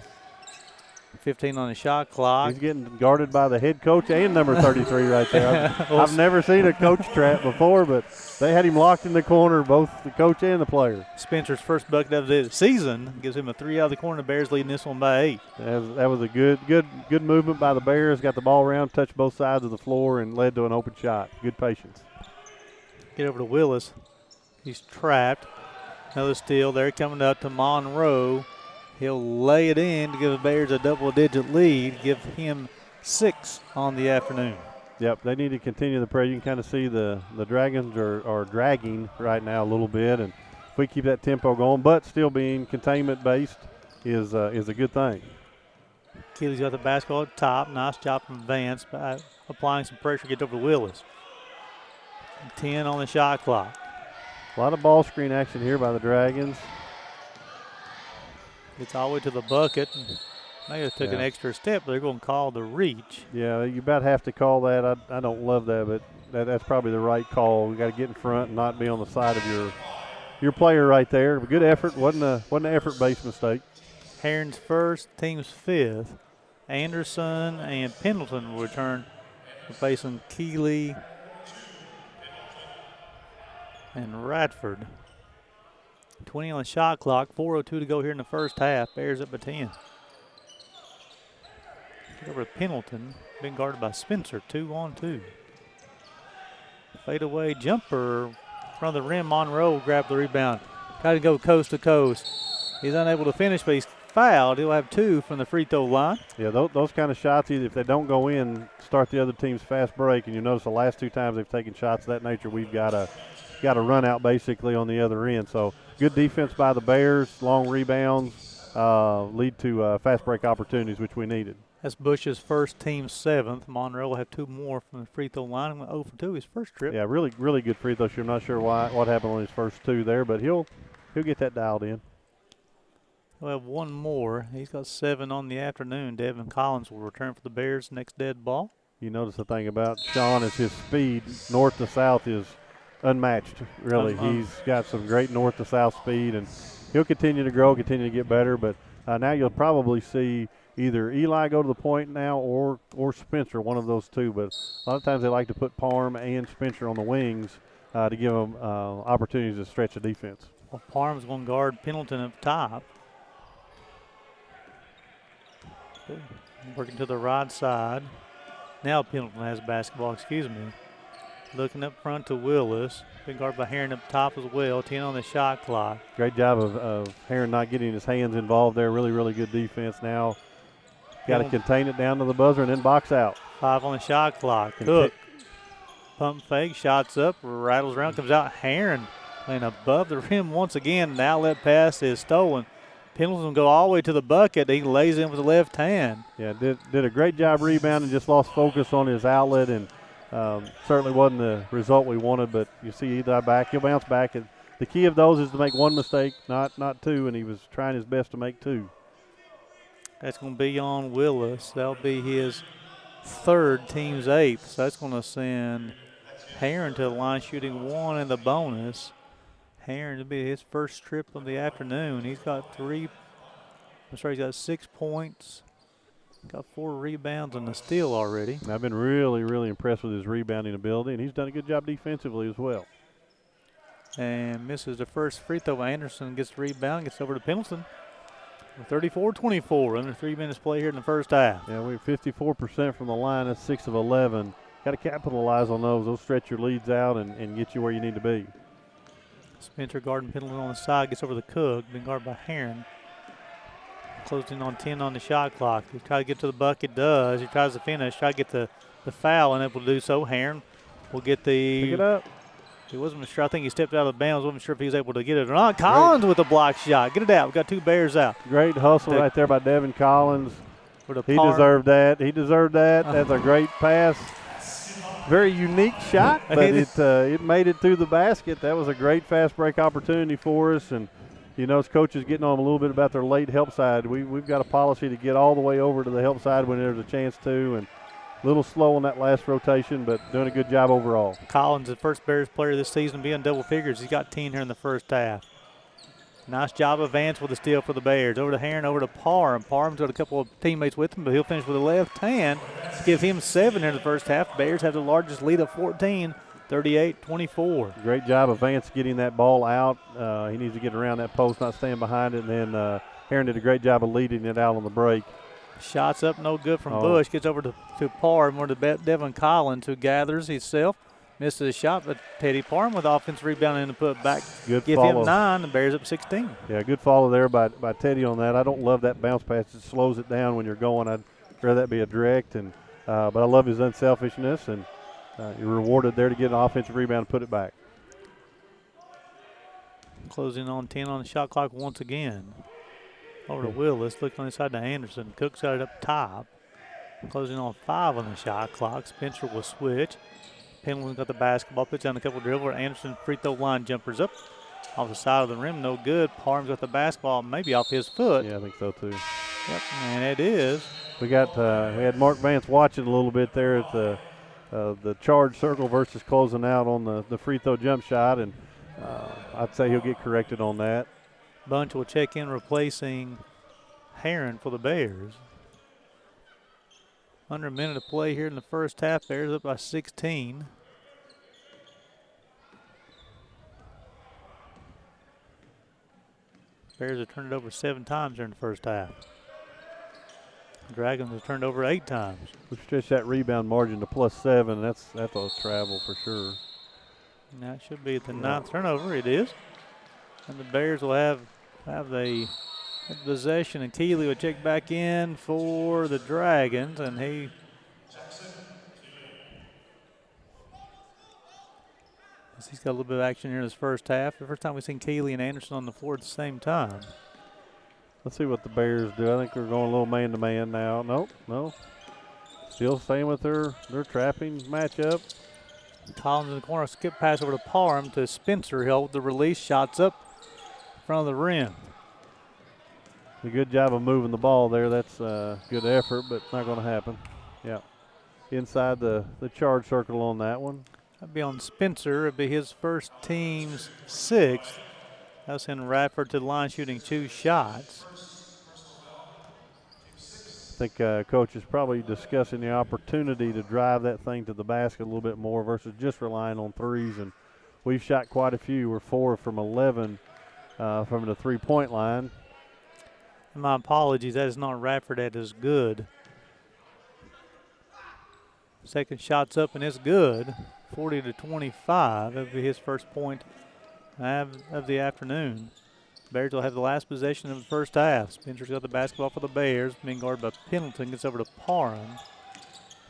15 on the shot clock. He's getting guarded by the head coach and number 33 right there. I've never seen a coach trap before, but they had him locked in the corner, both the coach and the player. Spencer's first bucket of the season gives him a 3 out of the corner. The Bears leading this one by 8. That was a good movement by the Bears. Got the ball around, touched both sides of the floor, and led to an open shot. Good patience. Get over to Willis. He's trapped. Another steal there coming up to Monroe. He'll lay it in to give the Bears a double-digit lead, give him 6 on the afternoon. Yep, they need to continue the pressure. You can kind of see the Dragons are dragging right now a little bit, and if we keep that tempo going, but still being containment-based is a good thing. Keeley's got the basketball at the top. Nice job from Vance by applying some pressure, gets over to Willis. 10 on the shot clock. A lot of ball screen action here by the Dragons. Gets all the way to the bucket. May have took an extra step, but they're going to call the reach. Yeah, you about have to call that. I don't love that, but that's probably the right call. We got to get in front and not be on the side of your player right there. But good effort. Wasn't an effort-based mistake. Heron's first, team's 5th. Anderson and Pendleton will return. We're facing Keeley and Radford. 20 on the shot clock, 4:02 to go here in the first half. Bears up by 10. Get over to Pendleton, being guarded by Spencer, 2-on-2. Fadeaway jumper in front of the rim. Monroe will grab the rebound. Got to go coast to coast. He's unable to finish, but he's fouled. He'll have 2 from the free throw line. Yeah, those kind of shots, either if they don't go in, start the other team's fast break. And you notice the last 2 times they've taken shots of that nature, we've got a run out basically on the other end. So good defense by the Bears, long rebounds lead to fast break opportunities, which we needed. That's Bush's first, team 7th. Monroe will have 2 more from the free throw line. Went 0 for 2 his first trip. Yeah, really, really good free throw shooter. I'm not sure what happened on his first 2 there, but he'll get that dialed in. He'll have 1 more. He's got 7 on the afternoon. Devin Collins will return for the Bears next dead ball. You notice the thing about Sean is his speed north to south is unmatched, really. He's got some great north to south speed, and he'll continue to grow, continue to get better. But now you'll probably see either Eli go to the point now or Spencer, one of those 2. But a lot of times they like to put Parham and Spencer on the wings to give them opportunities to stretch the defense. Well, Parham's going to guard Pendleton up top. Working to the right side. Now Pendleton has basketball, Looking up front to Willis. Been guarded by Heron up top as well. 10 on the shot clock. Great job of Heron not getting his hands involved there. Really, really good defense now. Got to contain it down to the buzzer and then box out. 5 on the shot clock. Cook. Pump fake, shots up, rattles around, comes out. Heron playing above the rim once again. The outlet pass is stolen. Pendleton will go all the way to the bucket. He lays in with the left hand. Yeah, did a great job rebounding, just lost focus on his outlet, and certainly wasn't the result we wanted, but you see Eli back. He'll bounce back. And the key of those is to make 1 mistake, not 2, and he was trying his best to make 2. That's going to be on Willis. That'll be his 3rd, team's 8th. So that's going to send Heron to the line shooting 1 in the bonus. Heron to be his first trip of the afternoon. He's got he's got 6 points. Got 4 rebounds and a steal already. I've been really, really impressed with his rebounding ability, and he's done a good job defensively as well. And misses the first free throw. Anderson gets the rebound, gets over to Pendleton. 34-24, under 3 minutes play here in the first half. Yeah, we're 54% from the line. That's 6 of 11. Got to capitalize on those. Those stretch your leads out and get you where you need to be. Spencer guarding Pendleton on the side, gets over to Cook, been guarded by Heron. Closing on 10 on the shot clock. He tries to get to the bucket, does. He tries to finish, try to get the foul, and able to do so. Heron will get the. Pick it up. He wasn't sure. I think he stepped out of bounds. Wasn't sure if he was able to get it or not. Collins with a block shot. Get it out. We've got 2 Bears out. Great hustle right there by Devin Collins. He deserved that. That's a great pass. Very unique shot, but it made it through the basket. That was a great fast break opportunity for us. And, you know, as coaches getting on a little bit about their late help side, we've got a policy to get all the way over to the help side when there's a chance to. And a little slow on that last rotation, but doing a good job overall. Collins, the first Bears player this season, being double figures. He's got 10 here in the first half. Nice job of Vance with the steal for the Bears. Over to Heron, over to Parham. Parham's got a couple of teammates with him, but he'll finish with the left hand. Give him 7 here in the first half. Bears have the largest lead of 14, 38-24. Great job of Vance getting that ball out. He needs to get around that post, not stand behind it. And then Heron did a great job of leading it out on the break. Shots up, no good from Bush. Gets over to Parham, or to Devin Collins, who gathers himself. Misses a shot, but Teddy Parham with offensive rebound and put back. Good Give follow. him 9, the Bears up 16. Yeah, good follow there by Teddy on that. I don't love that bounce pass. It slows it down when you're going. I'd rather that be a direct, and but I love his unselfishness, and you're rewarded there to get an offensive rebound and put it back. Closing on 10 on the shot clock once again. Over to Willis, looking on the side to Anderson. Cook's got it up top. Closing on 5 on the shot clock. Spencer will switch. Pendleton's got the basketball, puts down a couple dribbles. Anderson free throw line jumpers up off the side of the rim, no good. Parham's got the basketball, maybe off his foot. Yeah, I think so too. Yep, and it is. We had Mark Vance watching a little bit there at the charge circle versus closing out on the free throw jump shot, and I'd say he'll get corrected on that. Bunch will check in, replacing Heron for the Bears. Under a minute of play here in the first half. Bears up by 16. Bears have turned it over 7 times during the first half. Dragons have turned over 8 times. We stretch that rebound margin to +7. That's a travel for sure. And that should be the 9th turnover. It is. And the Bears will have the possession, and Keeley will check back in for the Dragons, and he's got a little bit of action here in his first half. The first time we've seen Keeley and Anderson on the floor at the same time. Let's see what the Bears do. I think they're going a little man-to-man now. Nope, no. Still staying with their trapping matchup. Collins in the corner, skip pass over to Parham to Spencer. He'll hold the release, shots up in front of the rim. A good job of moving the ball there. That's good effort, but not going to happen. Yeah. Inside the charge circle on that one. That'd be on Spencer. It'd be his first team's 6th. That'll send Radford to the line shooting 2 shots. I think Coach is probably discussing the opportunity to drive that thing to the basket a little bit more versus just relying on threes. And we've shot quite a few. We're 4 from 11 from the three-point line. And my apologies, that is not Radford. That is good. Second shot's up and it's good. 40-25. That'll be his first point of the afternoon. Bears will have the last possession of the first half. Spencer's got the basketball for the Bears. Being guarded by Pendleton. Gets over to Parham.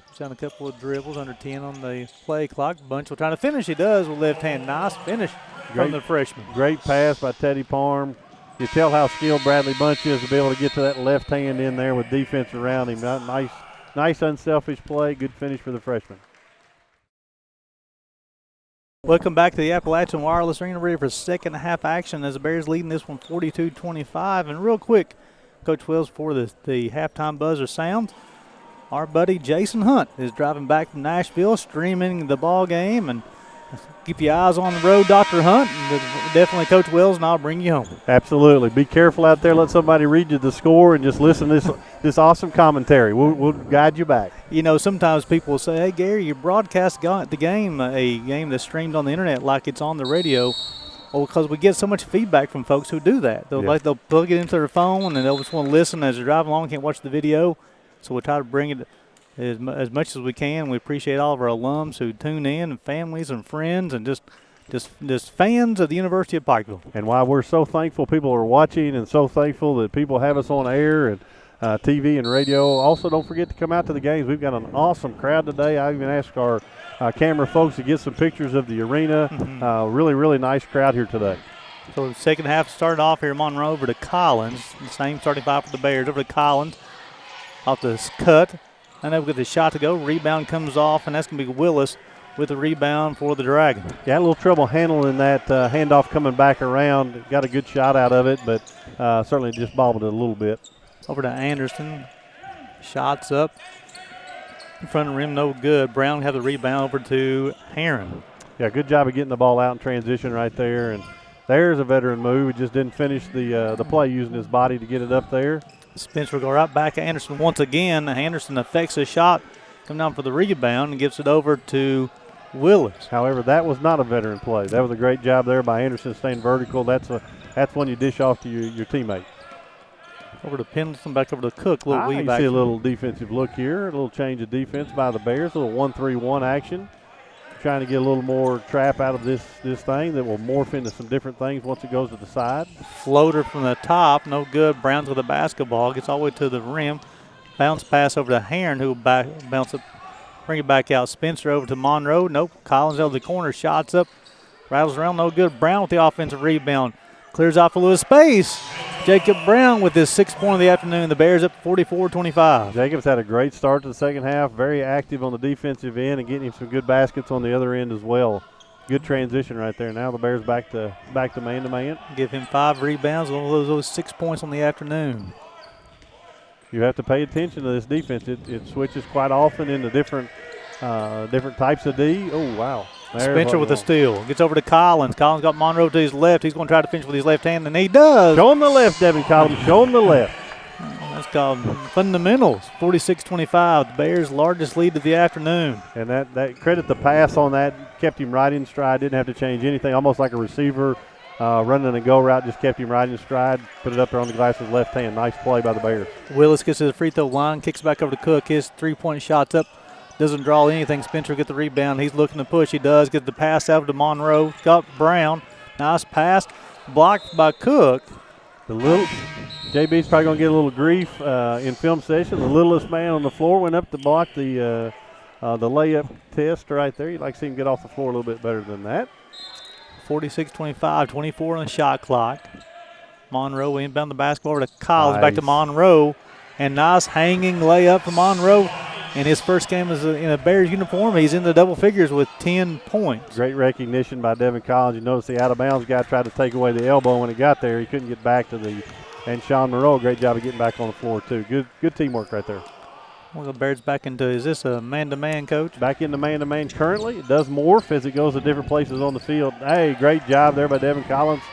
He's down a couple of dribbles, under 10 on the play clock. Bunch will try to finish. He does with left hand. Nice finish from the freshman. Great pass by Teddy Parham. You tell how skilled Bradley Bunch is to be able to get to that left hand in there with defense around him. Nice unselfish play. Good finish for the freshman. Welcome back to the Appalachian Wireless Arena, ready for second half action as the Bears leading this one 42-25. And real quick, Coach Wells, before the halftime buzzer sounds, our buddy Jason Hunt is driving back from Nashville, streaming the ball game, and keep your eyes on the road, Dr. Hunt. And definitely Coach Wells, and I'll bring you home. Absolutely. Be careful out there. Let somebody read you the score and just listen to this awesome commentary. We'll guide you back. You know, sometimes people will say, hey, Gary, you broadcast the game, a game that's streamed on the internet like it's on the radio. Well, because we get so much feedback from folks who do that. They'll plug it into their phone, and they'll just want to listen as they're driving along, can't watch the video. So we try to bring it as much as we can. We appreciate all of our alums who tune in, and families and friends, and just fans of the University of Pikeville. And while we're so thankful people are watching and so thankful that people have us on air and TV and radio, also don't forget to come out to the games. We've got an awesome crowd today. I even asked our camera folks to get some pictures of the arena. Really, really nice crowd here today. So the second half started off here. Monroe over to Collins. The same starting five for the Bears. Over to Collins. Off the cut. And they'll get the shot to go. Rebound comes off, and that's going to be Willis with the rebound for the Dragon. Yeah, a little trouble handling that handoff coming back around. Got a good shot out of it, but certainly just bobbled it a little bit. Over to Anderson. Shots up. In front of the rim, no good. Brown have the rebound over to Heron. Yeah, good job of getting the ball out in transition right there. And there's a veteran move. He just didn't finish the play using his body to get it up there. Spencer will go right back to Anderson once again. Anderson affects a shot. Come down for the rebound and gives it over to Willis. However, that was not a veteran play. That was a great job there by Anderson staying vertical. That's one you dish off to your teammate. Over to Pendleton, back over to Cook. You see a little defensive look here, a little change of defense by the Bears, a little 1-3-1 action. Trying to get a little more trap out of this thing that will morph into some different things once it goes to the side. Floater from the top, no good. Browns with the basketball, gets all the way to the rim. Bounce pass over to Heron, who will bounce it, bring it back out. Spencer over to Monroe. Nope. Collins out of the corner, shots up, rattles around, no good. Brown with the offensive rebound. Clears off a little space. Jacob Brown with his 6th point of the afternoon. The Bears up 44-25. Jacob's had a great start to the second half. Very active on the defensive end and getting him some good baskets on the other end as well. Good transition right there. Now the Bears back to man-to-man. Give him 5 rebounds, one of those 6 points on the afternoon. You have to pay attention to this defense. It switches quite often into different types of D. Oh, wow. Spencer with a steal. Gets over to Collins. Collins got Monroe to his left. He's going to try to finish with his left hand, and he does. Show him the left, Devin Collins. Show him the left. That's called fundamentals. 46-25, the Bears' largest lead of the afternoon. And that credit the pass on that, kept him right in stride. Didn't have to change anything. Almost like a receiver running a go route, just kept him right in stride. Put it up there on the glass with his left hand. Nice play by the Bears. Willis gets to the free throw line, kicks back over to Cook. His three-point shot's up. Doesn't draw anything. Spencer get the rebound. He's looking to push. He does. Get the pass out to Monroe. Got Brown. Nice pass. Blocked by Cook. JB's probably going to get a little grief in film session. The littlest man on the floor went up to block the layup test right there. You'd like to see him get off the floor a little bit better than that. 46-25, 24 on the shot clock. Monroe inbound the basketball over to Collins, Nice. back to Monroe. And nice hanging layup for Monroe. And his first game is in a Bears uniform. He's in the double figures with 10 points. Great recognition by Devin Collins. You notice the out-of-bounds guy tried to take away the elbow when he got there. He couldn't get back to the – and Sean Monroe, great job of getting back on the floor too. Good teamwork right there. Well, the Bears back into – is this a man-to-man, Coach? Back into man-to-man currently. It does morph as it goes to different places on the field. Hey, great job there by Devin Collins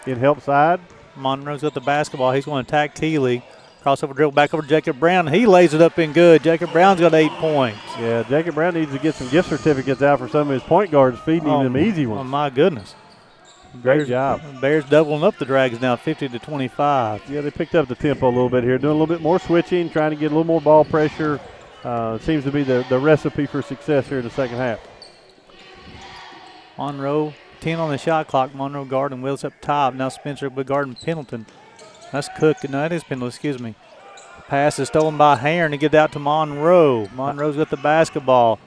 in help side. Monroe's got the basketball. He's going to attack Keeley. Crossover dribble back over to Jacob Brown. He lays it up in good. Jacob Brown's got 8 points. Yeah, Jacob Brown needs to get some gift certificates out for some of his point guards, feeding him them easy ones. Oh, my goodness. Great job. Bears doubling up the Dragons now, 50-25. Yeah, they picked up the tempo a little bit here, doing a little bit more switching, trying to get a little more ball pressure. Seems to be the recipe for success here in the second half. Monroe, 10 on the shot clock. Monroe guarding Willis up top. Now Spencer with guarding Pendleton. That's Cook. No, that is Pendleton, excuse me. Pass is stolen by Heron to get out to Monroe. Monroe's got the basketball,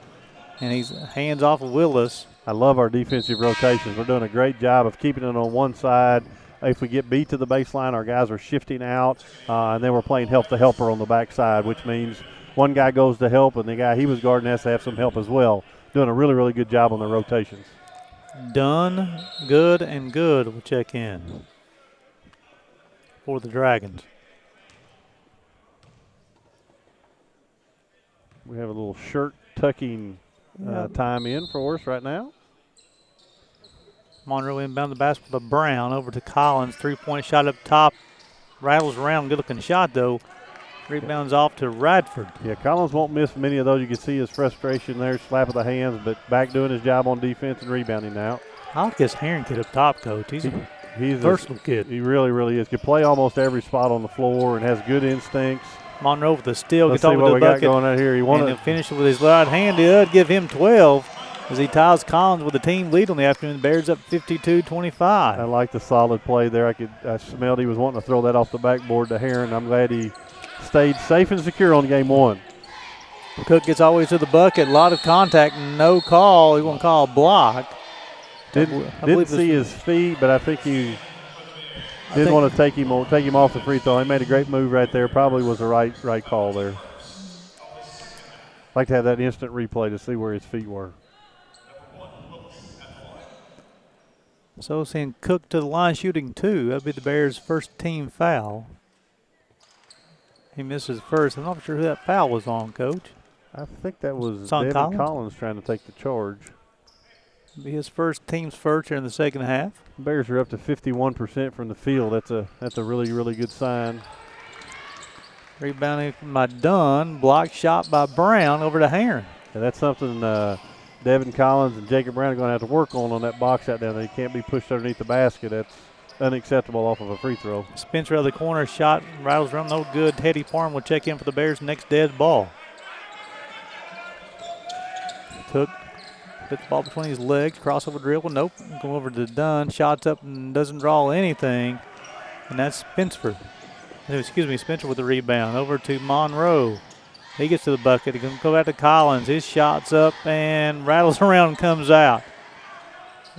and he's hands off of Willis. I love our defensive rotations. We're doing a great job of keeping it on one side. If we get beat to the baseline, our guys are shifting out, and then we're playing help the helper on the backside, which means one guy goes to help, and the guy he was guarding has to have some help as well. Doing a really, really good job on the rotations. Done, good, and good will check in for the Dragons. We have a little shirt tucking time in for us right now. Monroe inbound the basketball to Brown, over to Collins. 3-point shot up top. Rattles around. Good looking shot, though. Rebounds off to Radford. Yeah, Collins won't miss many of those. You can see his frustration there, slap of the hands, but back doing his job on defense and rebounding now. I like this Heron kid up top, Coach. He's a versatile kid. He really, really is. Can play almost every spot on the floor and has good instincts. Monroe with the steal. Let's gets see over what the we bucket. got going on here. And he'll finish it with his right hand. He'll give him 12 as he ties Collins with the team lead on the afternoon. The Bears up 52-25. I like the solid play there. I smelled he was wanting to throw that off the backboard to Heron. I'm glad he stayed safe and secure on game one. Cook gets always to the bucket. A lot of contact. No call. He won't call a block. Didn't see his feet, but I think he didn't want to take him off the free throw. He made a great move right there. Probably was the right call there. Like to have that instant replay to see where his feet were. So seeing Cook to the line shooting 2. That'd be the Bears' first team foul. He misses first. I'm not sure who that foul was on, Coach. I think that was Devin Collins trying to take the charge. It'll be his team's first here in the second half. Bears are up to 51% from the field. That's a really, really good sign. Rebounding by Dunn. Block shot by Brown over to Heron. And that's something Devin Collins and Jacob Brown are going to have to work on that box out there. They can't be pushed underneath the basket. That's unacceptable off of a free throw. Spencer out of the corner, shot, rattles around, no good. Teddy Parham will check in for the Bears' next dead ball. Put the ball between his legs, crossover dribble, nope. Go over to Dunn, shots up and doesn't draw anything. And that's Spencer. Spencer with the rebound. Over to Monroe. He gets to the bucket. He can go back to Collins. His shot's up and rattles around and comes out.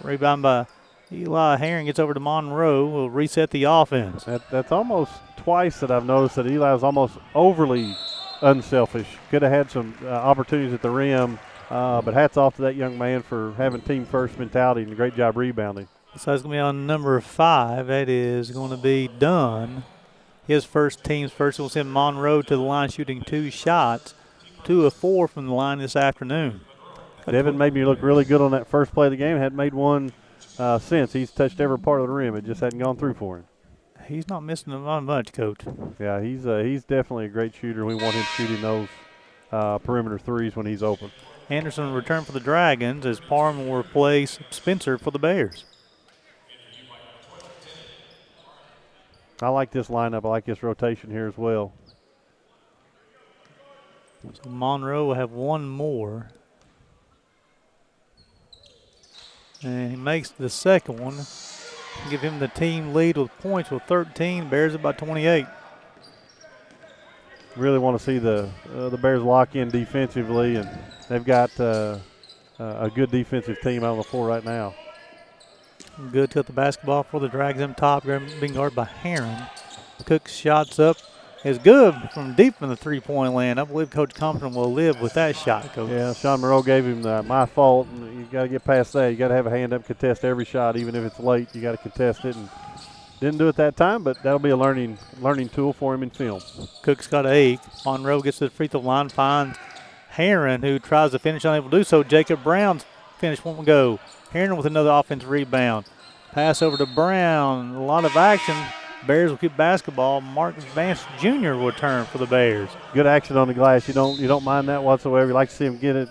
Rebound by Eli Herring, gets over to Monroe. Will reset the offense. That's almost twice that I've noticed that Eli was almost overly unselfish. Could have had some opportunities at the rim, but hats off to that young man for having team first mentality and a great job rebounding. So it's going to be on number 5. That is going to be Dunn. His team's first. We'll send Monroe to the line shooting 2 shots. 2 of 4 from the line this afternoon. Devin made me look really good on that first play of the game. Hadn't made one since. He's touched every part of the rim. It just hadn't gone through for him. He's not missing much, Coach. Yeah, he's definitely a great shooter. We want him shooting those perimeter threes when he's open. Anderson will return for the Dragons as Parham will replace Spencer for the Bears. I like this lineup. I like this rotation here as well. So Monroe will have one more. And he makes the second one. Give him the team lead with points with 13. Bears about 28. Really want to see the Bears lock in defensively, and they've got a good defensive team out on the floor right now. Good to the basketball for the Dragons up top, being guarded by Heron. Cook's shots up is good from deep in the three-point land. I believe Coach Compton will live with that shot, Coach. Yeah, Sean Monroe gave him the my fault. And you got to get past that. You got to have a hand up, contest every shot, even if it's late. You got to contest it, and didn't do it that time. But that'll be a learning tool for him in film. Cook's got 8. Monroe gets to the free throw line, finds Heron, who tries to finish, unable to do so. Jacob Brown's finish won't go. Heron with another offensive rebound. Pass over to Brown. A lot of action. Bears will keep basketball. Mark Vance Jr. will return for the Bears. Good action on the glass. You don't mind that whatsoever. You like to see him get it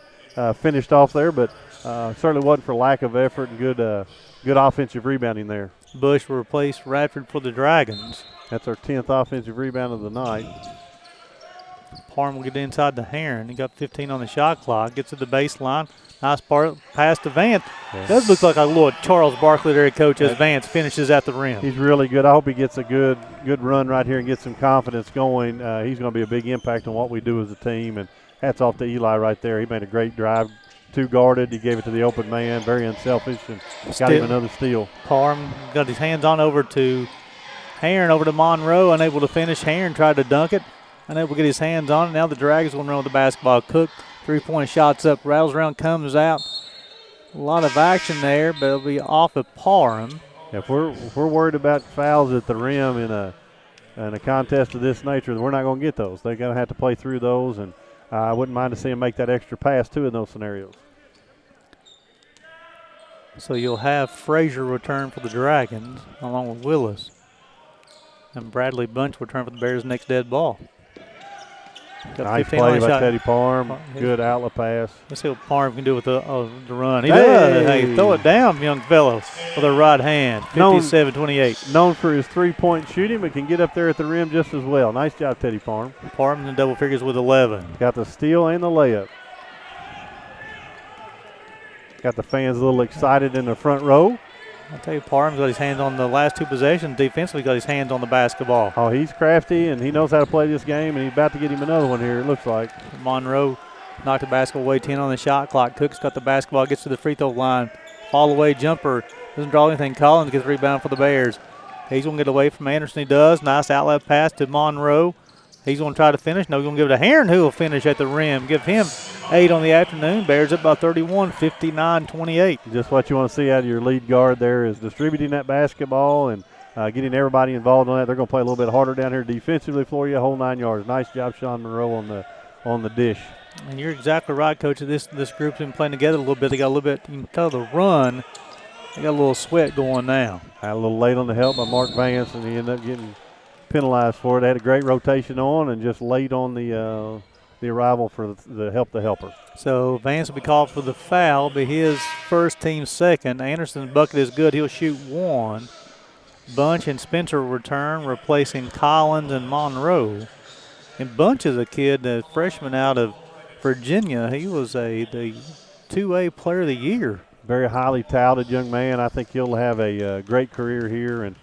finished off there, but certainly wasn't for lack of effort and good offensive rebounding there. Bush will replace Radford for the Dragons. That's our 10th offensive rebound of the night. Parham will get inside the Heron. He got 15 on the shot clock. Gets to the baseline. Nice pass to Vance. Yeah. Does look like a little Charles Barkley there, Coach, as Vance finishes at the rim. He's really good. I hope he gets a good run right here and gets some confidence going. He's going to be a big impact on what we do as a team. And hats off to Eli right there. He made a great drive. 2 guarded. He gave it to the open man. Very unselfish, and got him another steal. Parham got his hands on over to Heron, over to Monroe. Unable to finish. Heron tried to dunk it. Unable to get his hands on it. Now the Dragons will run with the basketball. Cook, 3-point shots up, rattles around, comes out. A lot of action there, but it'll be off of Parham. If we're worried about fouls at the rim in a contest of this nature, we're not going to get those. They're going to have to play through those, and I wouldn't mind to see them make that extra pass too in those scenarios. So you'll have Frazier return for the Dragons along with Willis, and Bradley Bunch return for the Bears' next dead ball. Got nice play by Teddy Parham. Good outlet pass. Let's see what Parham can do with the run. He does. Hey, throw it down, young fellow, with a right hand. 57-28. Known for his three-point shooting, but can get up there at the rim just as well. Nice job, Teddy Parham. Parham's in double figures with 11. Got the steal and the layup. Got the fans a little excited in the front row. I'll tell you, Parham's got his hands on the last 2 possessions. Defensively, got his hands on the basketball. Oh, he's crafty, and he knows how to play this game, and he's about to get him another one here, it looks like. Monroe knocked the basketball away, 10 on the shot clock. Cook's got the basketball, gets to the free throw line. Fall away jumper. Doesn't draw anything. Collins gets rebound for the Bears. He's going to get away from Anderson. He does. Nice outlet pass to Monroe. He's going to try to finish. No, he's going to give it to Heron, who will finish at the rim. Give him 8 on the afternoon. Bears up by 31, 59-28. Just what you want to see out of your lead guard there is distributing that basketball and getting everybody involved on that. They're going to play a little bit harder down here defensively for you, a whole 9 yards. Nice job, Sean Monroe, on the dish. And you're exactly right, Coach. This group's been playing together a little bit. They got a little bit, you can tell the run. They got a little sweat going now. A little late on the help by Mark Vance, and he ended up getting penalized for it. They had a great rotation on and just late on the arrival for the helper. So Vance will be called for the foul, be his first, team second. Anderson's bucket is good. He'll shoot 1. Bunch and Spencer return, replacing Collins and Monroe. And Bunch is a kid, a freshman out of Virginia. He was the 2A player of the year. Very highly touted young man. I think he'll have a great career here, and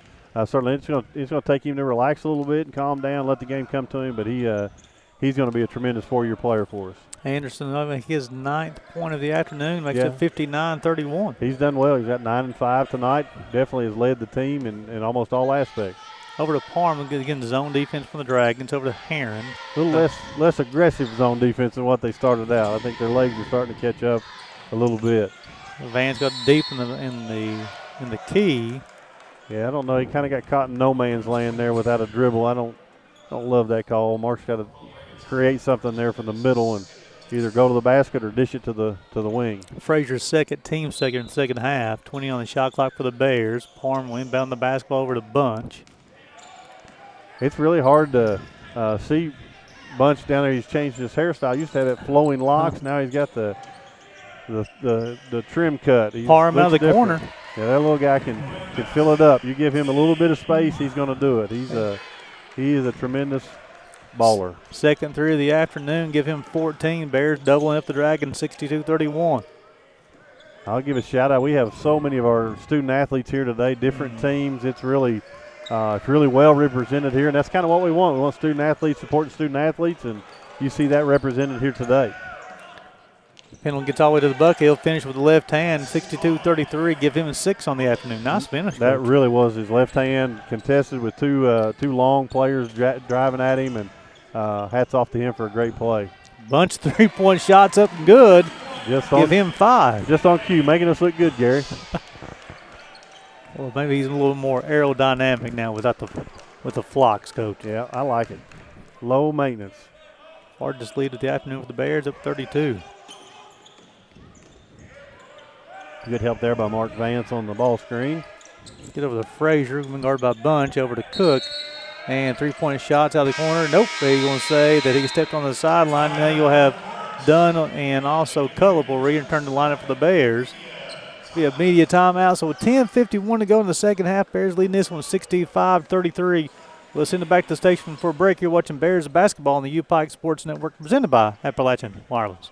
certainly it's going to take him to relax a little bit and calm down, let the game come to him. But he's going to be a tremendous 4-year player for us. Anderson, his 9th point of the afternoon, makes it 59-31. He's done well. He's got 9 and 5 tonight. Definitely has led the team in almost all aspects. Over to Parham, again, zone defense from the Dragons. Over to Heron. A little less aggressive zone defense than what they started out. I think their legs are starting to catch up a little bit. Vance got deep in the key. Yeah, I don't know. He kind of got caught in no man's land there without a dribble. I don't love that call. Mark's got to create something there from the middle and either go to the basket or dish it to the wing. Frazier's team second in the second half. 20 on the shot clock for the Bears. Parham will inbound the basketball over to Bunch. It's really hard to see Bunch down there. He's changed his hairstyle. He used to have that flowing locks. Now he's got the trim cut. Parham out of the corner. Yeah, that little guy can fill it up. You give him a little bit of space, he's going to do it. He is a tremendous baller. Second 3 of the afternoon, give him 14. Bears doubling up the Dragons, 62-31. I'll give a shout out. We have so many of our student athletes here today, different teams. It's really well represented here, and that's kind of what we want. We want student athletes supporting student athletes, and you see that represented here today. Pendleton gets all the way to the bucket. He'll finish with the left hand, 62-33. Give him a 6 on the afternoon. Nice finish. That Coach. really was his left hand, contested with two long players driving at him, and hats off to him for a great play. Bunch of 3-point shots up and good. Give him 5. Just on cue, making us look good, Gary. Well, maybe he's a little more aerodynamic now with the flocks, Coach. Yeah, I like it. Low maintenance. Hardest lead of the afternoon for the Bears, up 32. Good help there by Mark Vance on the ball screen. Get over to Frazier, been guarded by Bunch, over to Cook. And 3-point shots out of the corner. Nope, they're going to say that he stepped on the sideline. Now you'll have Dunn and also Cullible return the lineup for the Bears. Be a media timeout. So with 10:51 to go in the second half, Bears leading this one 65-33. We'll send it back to the station for a break. You're watching Bears basketball on the UPIKE Sports Network, presented by Appalachian Wireless.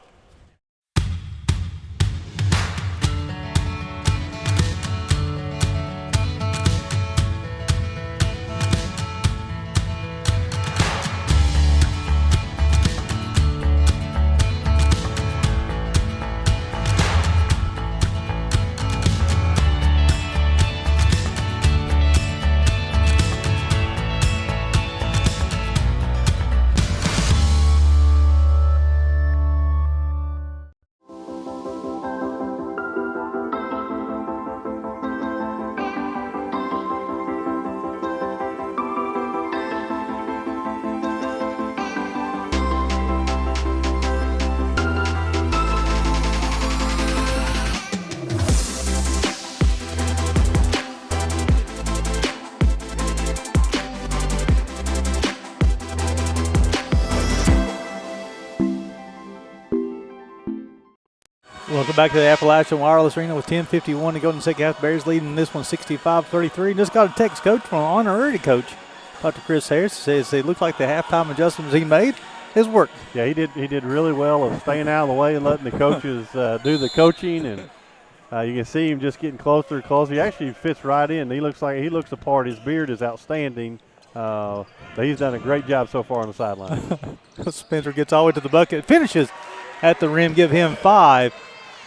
Welcome back to the Appalachian Wireless Arena with 10:51 to go in the second half. Bears leading this one 65-33. Just got a text, Coach, from an honorary coach, Dr. Chris Harris. Says it looked like the halftime adjustments he made has worked. Yeah, he did really well of staying out of the way and letting the coaches do the coaching, and you can see him just getting closer and closer. He actually fits right in. He looks the part. His beard is outstanding. But he's done a great job so far on the sideline. Spencer gets all the way to the bucket, finishes at the rim, give him 5.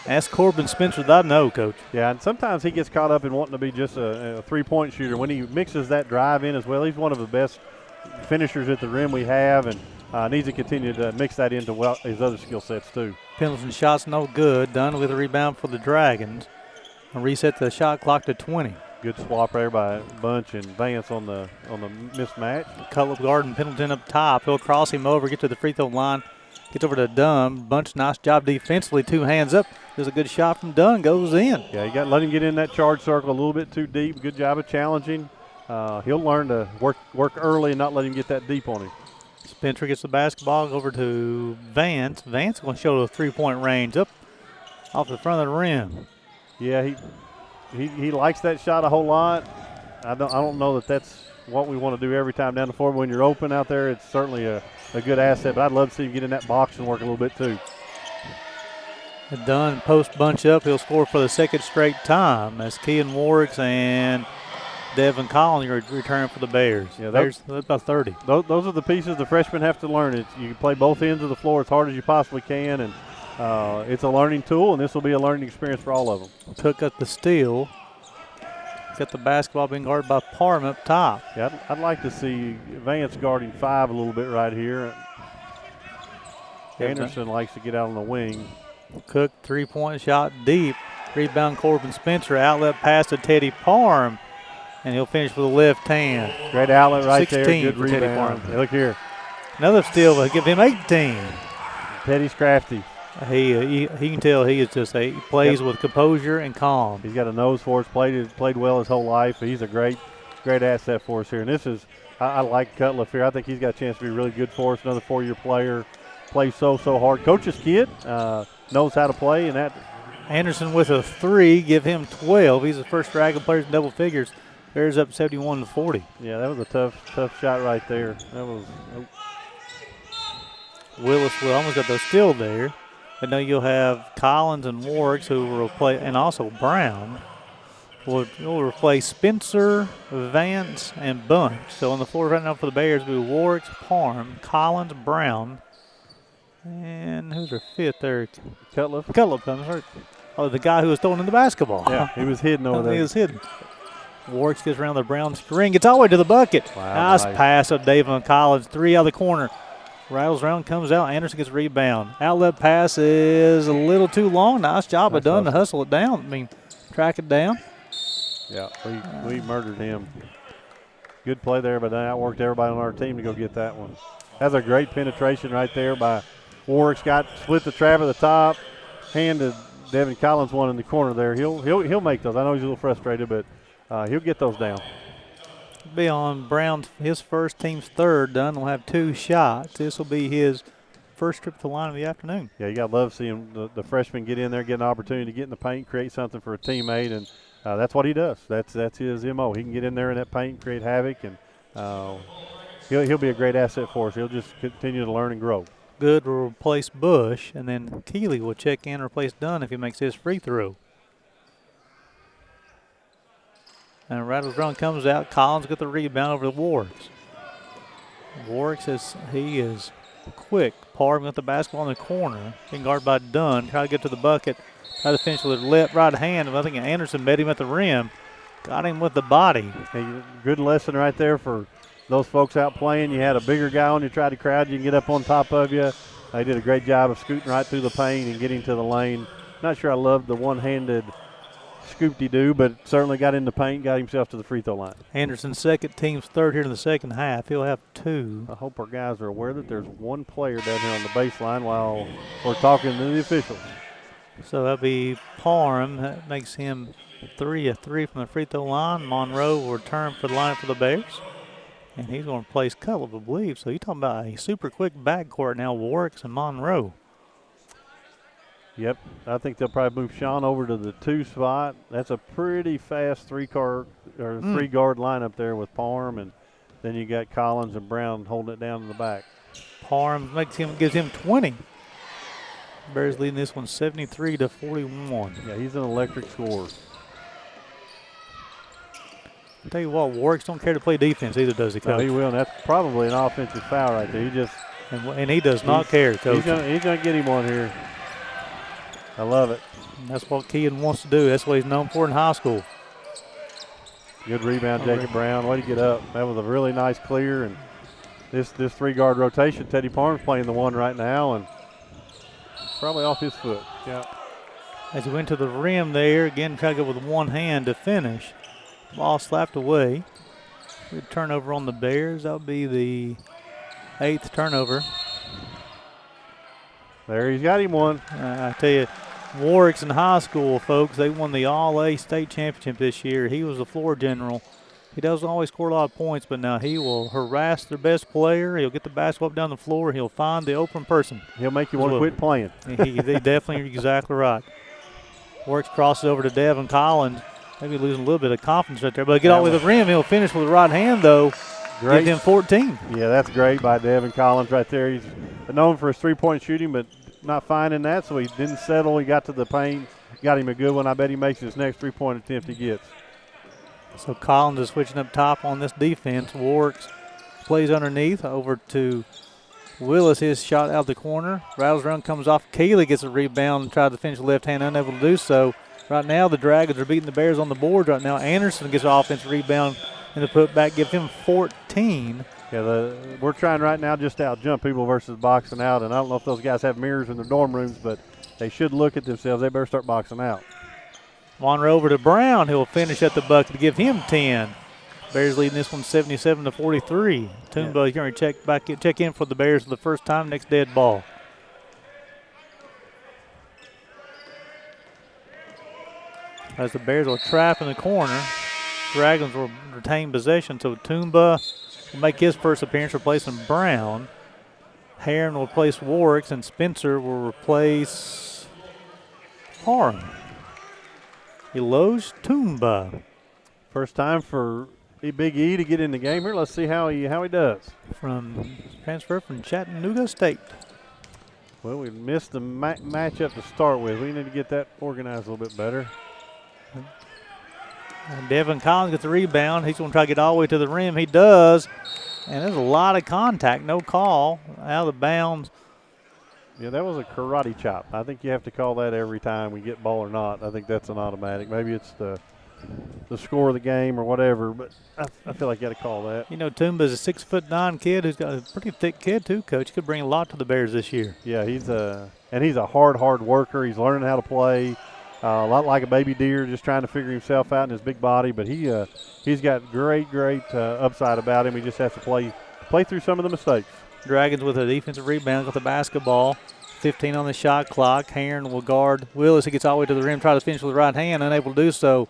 That's Corbin Spencer that I know, Coach. Yeah, and sometimes he gets caught up in wanting to be just a three-point shooter. When he mixes that drive in as well, he's one of the best finishers at the rim we have, and needs to continue to mix that into his other skill sets too. Pendleton shots no good. Done with a rebound for the Dragons. And reset the shot clock to 20. Good swap there by Bunch and Vance on the mismatch. Cutler guarding Pendleton up top. He'll cross him over, get to the free throw line. Gets over to Dunn. Bunch, nice job defensively. 2 hands up. There's a good shot from Dunn. Goes in. Yeah, you got to let him get in that charge circle a little bit too deep. Good job of challenging. He'll learn to work early and not let him get that deep on him. Spencer gets the basketball over to Vance. Vance going to show the 3-point range up off the front of the rim. Yeah, he likes that shot a whole lot. I don't know that that's what we want to do every time down the floor. When you're open out there, it's certainly a good asset, but I'd love to see him get in that box and work a little bit too. Dunn post Bunch up. He'll score for the second straight time as Kean Warwicks and Devin Collins return for the Bears. Yeah, Bears about 30. Those are the pieces the freshmen have to learn. You can play both ends of the floor as hard as you possibly can, and it's a learning tool, and this will be a learning experience for all of them. Took up the steal. Got the basketball being guarded by Parham up top. Yeah, I'd like to see Vance guarding 5 a little bit right here. Anderson likes to get out on the wing. Cook 3-point shot deep. Rebound Corbin Spencer. Outlet pass to Teddy Parham. And he'll finish with a left hand. Great outlet right there. Good for rebound. Teddy Parham. Hey, look here. Another steal will give him 18. Teddy's crafty. He can tell he is just he plays with composure and calm. He's got a nose for us. Played well his whole life. He's a great asset for us here. And this is I like Cutliff here. I think he's got a chance to be really good for us. Another 4-year player. Plays so hard. Coach's kid knows how to play, and that. Anderson with a 3, give him 12. He's the first Dragon player in double figures. Bears up 71-40. Yeah, that was a tough shot right there. That was. Willis will almost got the steal there. And now you'll have Collins and Warwicks who will replace, and also Brown will replace Spencer, Vance, and Bunch. So on the floor right now for the Bears will be Warwicks, Parham, Collins, Brown, And who's our fifth there? Cutliff. Cutliff comes hurt. Oh, the guy who was throwing in the basketball. Yeah, he was hidden over there. He was hidden. Warwick gets around the brown screen, gets all the way to the bucket. Wow, nice pass of David Collins, 3 out of the corner. Rattles around, comes out. Anderson gets a rebound. Outlet pass is a little too long. Nice job of done to hustle it down. I mean, track it down. Yeah, we murdered him. Good play there, but then outworked everybody on our team to go get that one. That's a great penetration right there by Warwick's got split the trap at the top, handed Devin Collins one in the corner there. He'll make those. I know he's a little frustrated, but he'll get those down. Be on Brown, his first, team's third done. He'll have 2 shots. This will be his first trip to the line of the afternoon. Yeah, you got to love seeing the freshman get in there, get an opportunity to get in the paint, create something for a teammate, and that's what he does. That's his MO. He can get in there in that paint, create havoc, and he'll be a great asset for us. He'll just continue to learn and grow. Good will replace Bush, and then Keeley will check in and replace Dunn if he makes his free throw. And Rattles run comes out. Collins got the rebound over the Warwicks. Warwick says he is quick. Parham got the basketball in the corner. Being guarded by Dunn. Try to get to the bucket. Try to finish with his left right hand. I think Anderson met him at the rim. Got him with the body. Hey, good lesson right there for those folks out playing. You had a bigger guy on you, tried to crowd you and get up on top of you. They did a great job of scooting right through the paint and getting to the lane. Not sure I loved the one-handed scoop-de-doo, but certainly got in the paint, got himself to the free throw line. Anderson's second, team's third here in the second half. He'll have 2. I hope our guys are aware that there's one player down here on the baseline while we're talking to the officials. So that'll be Parham. That makes him 3 of 3 from the free throw line. Monroe will return for the line for the Bears. And he's going to replace Cutler, I believe. So you're talking about a super quick backcourt now, Warwicks and Monroe. Yep, I think they'll probably move Sean over to the 2 spot. That's a pretty fast 3-guard lineup there with Parham, and then you got Collins and Brown holding it down in the back. Parham gives him 20. Bears leading this one 73-41. Yeah, he's an electric scorer. I'll tell you what, Warwicks don't care to play defense either, does he, Coach? No, he will, and that's probably an offensive foul right there. He just and he does not care, Coach. He's gonna get him one here. I love it. And that's what Keegan wants to do. That's what he's known for in high school. Good rebound, Jacob Brown. Way to get up. That was a really nice clear. And this 3-guard rotation, Teddy Parham's playing the 1 right now, and probably off his foot. Yeah. As he went to the rim there, again try to go with one hand to finish. Ball slapped away. Good turnover on the Bears. That'll be the 8th turnover. There, he's got him one. I tell you, Warwick's in high school, folks. They won the All-A state championship this year. He was the floor general. He doesn't always score a lot of points, but now he will harass their best player. He'll get the basketball up down the floor. He'll find the open person. He'll make you want to quit playing. He definitely exactly right. Warwick crosses over to Devin Collins. Maybe losing a little bit of confidence right there. But get all the way to the rim. He'll finish with the right hand, though. Great. Give him 14. Yeah, that's great by Devin Collins right there. He's known for his three-point shooting, but not finding that, so he didn't settle. He got to the paint, got him a good one. I bet he makes his next three-point attempt he gets. So Collins is switching up top on this defense. Warwick plays underneath over to Willis. His shot out the corner. Rattles around, comes off. Keeley gets a rebound and tried to finish the left hand, unable to do so. Right now the Dragons are beating the Bears on the board right now. Anderson gets an offensive rebound and the putback, give him 14. Yeah, we're trying right now just to out-jump people versus boxing out, and I don't know if those guys have mirrors in their dorm rooms, but they should look at themselves. They better start boxing out. Monroe over to Brown. He'll finish at the bucket to give him 10. Bears leading this one 77-43. Toonbo going to check in for the Bears for the first time. Next dead ball. As the Bears will trap in the corner, Dragons will retain possession. So Toomba will make his first appearance, replacing Brown. Heron will replace Warwick, and Spencer will replace Parham. Eloge Toomba. First time for Big E to get in the game here. Let's see how he does. Transfer from Chattanooga State. Well, we missed the matchup to start with. We need to get that organized a little bit better. And Devin Collins gets the rebound. He's going to try to get all the way to the rim. He does. And there's a lot of contact. No call. Out of bounds. Yeah, that was a karate chop. I think you have to call that every time we get ball or not. I think that's an automatic. Maybe it's the score of the game or whatever, but I feel like you got to call that. You know, Toomba's a 6'9" kid who's got a pretty thick kid too, Coach. He could bring a lot to the Bears this year. Yeah, he's a hard worker. He's learning how to play. A lot like a baby deer, just trying to figure himself out in his big body. But he's got great upside about him. He just has to play through some of the mistakes. Dragons with a defensive rebound with the basketball. 15 on the shot clock. Heron will guard Willis. He gets all the way to the rim, try to finish with the right hand, unable to do so.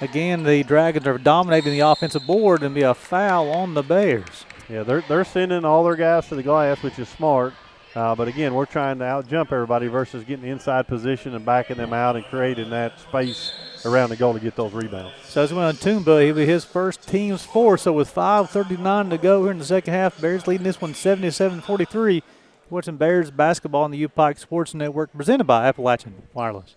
Again, the Dragons are dominating the offensive board and be a foul on the Bears. Yeah, they're sending all their guys to the glass, which is smart. But again, we're trying to out-jump everybody versus getting inside position and backing them out and creating that space around the goal to get those rebounds. So it's going to Toomba. He'll be his first team's 4. So with 5:39 to go here in the second half, Bears leading this one 77-43. Watching Bears basketball on the UPIKE Sports Network, presented by Appalachian Wireless.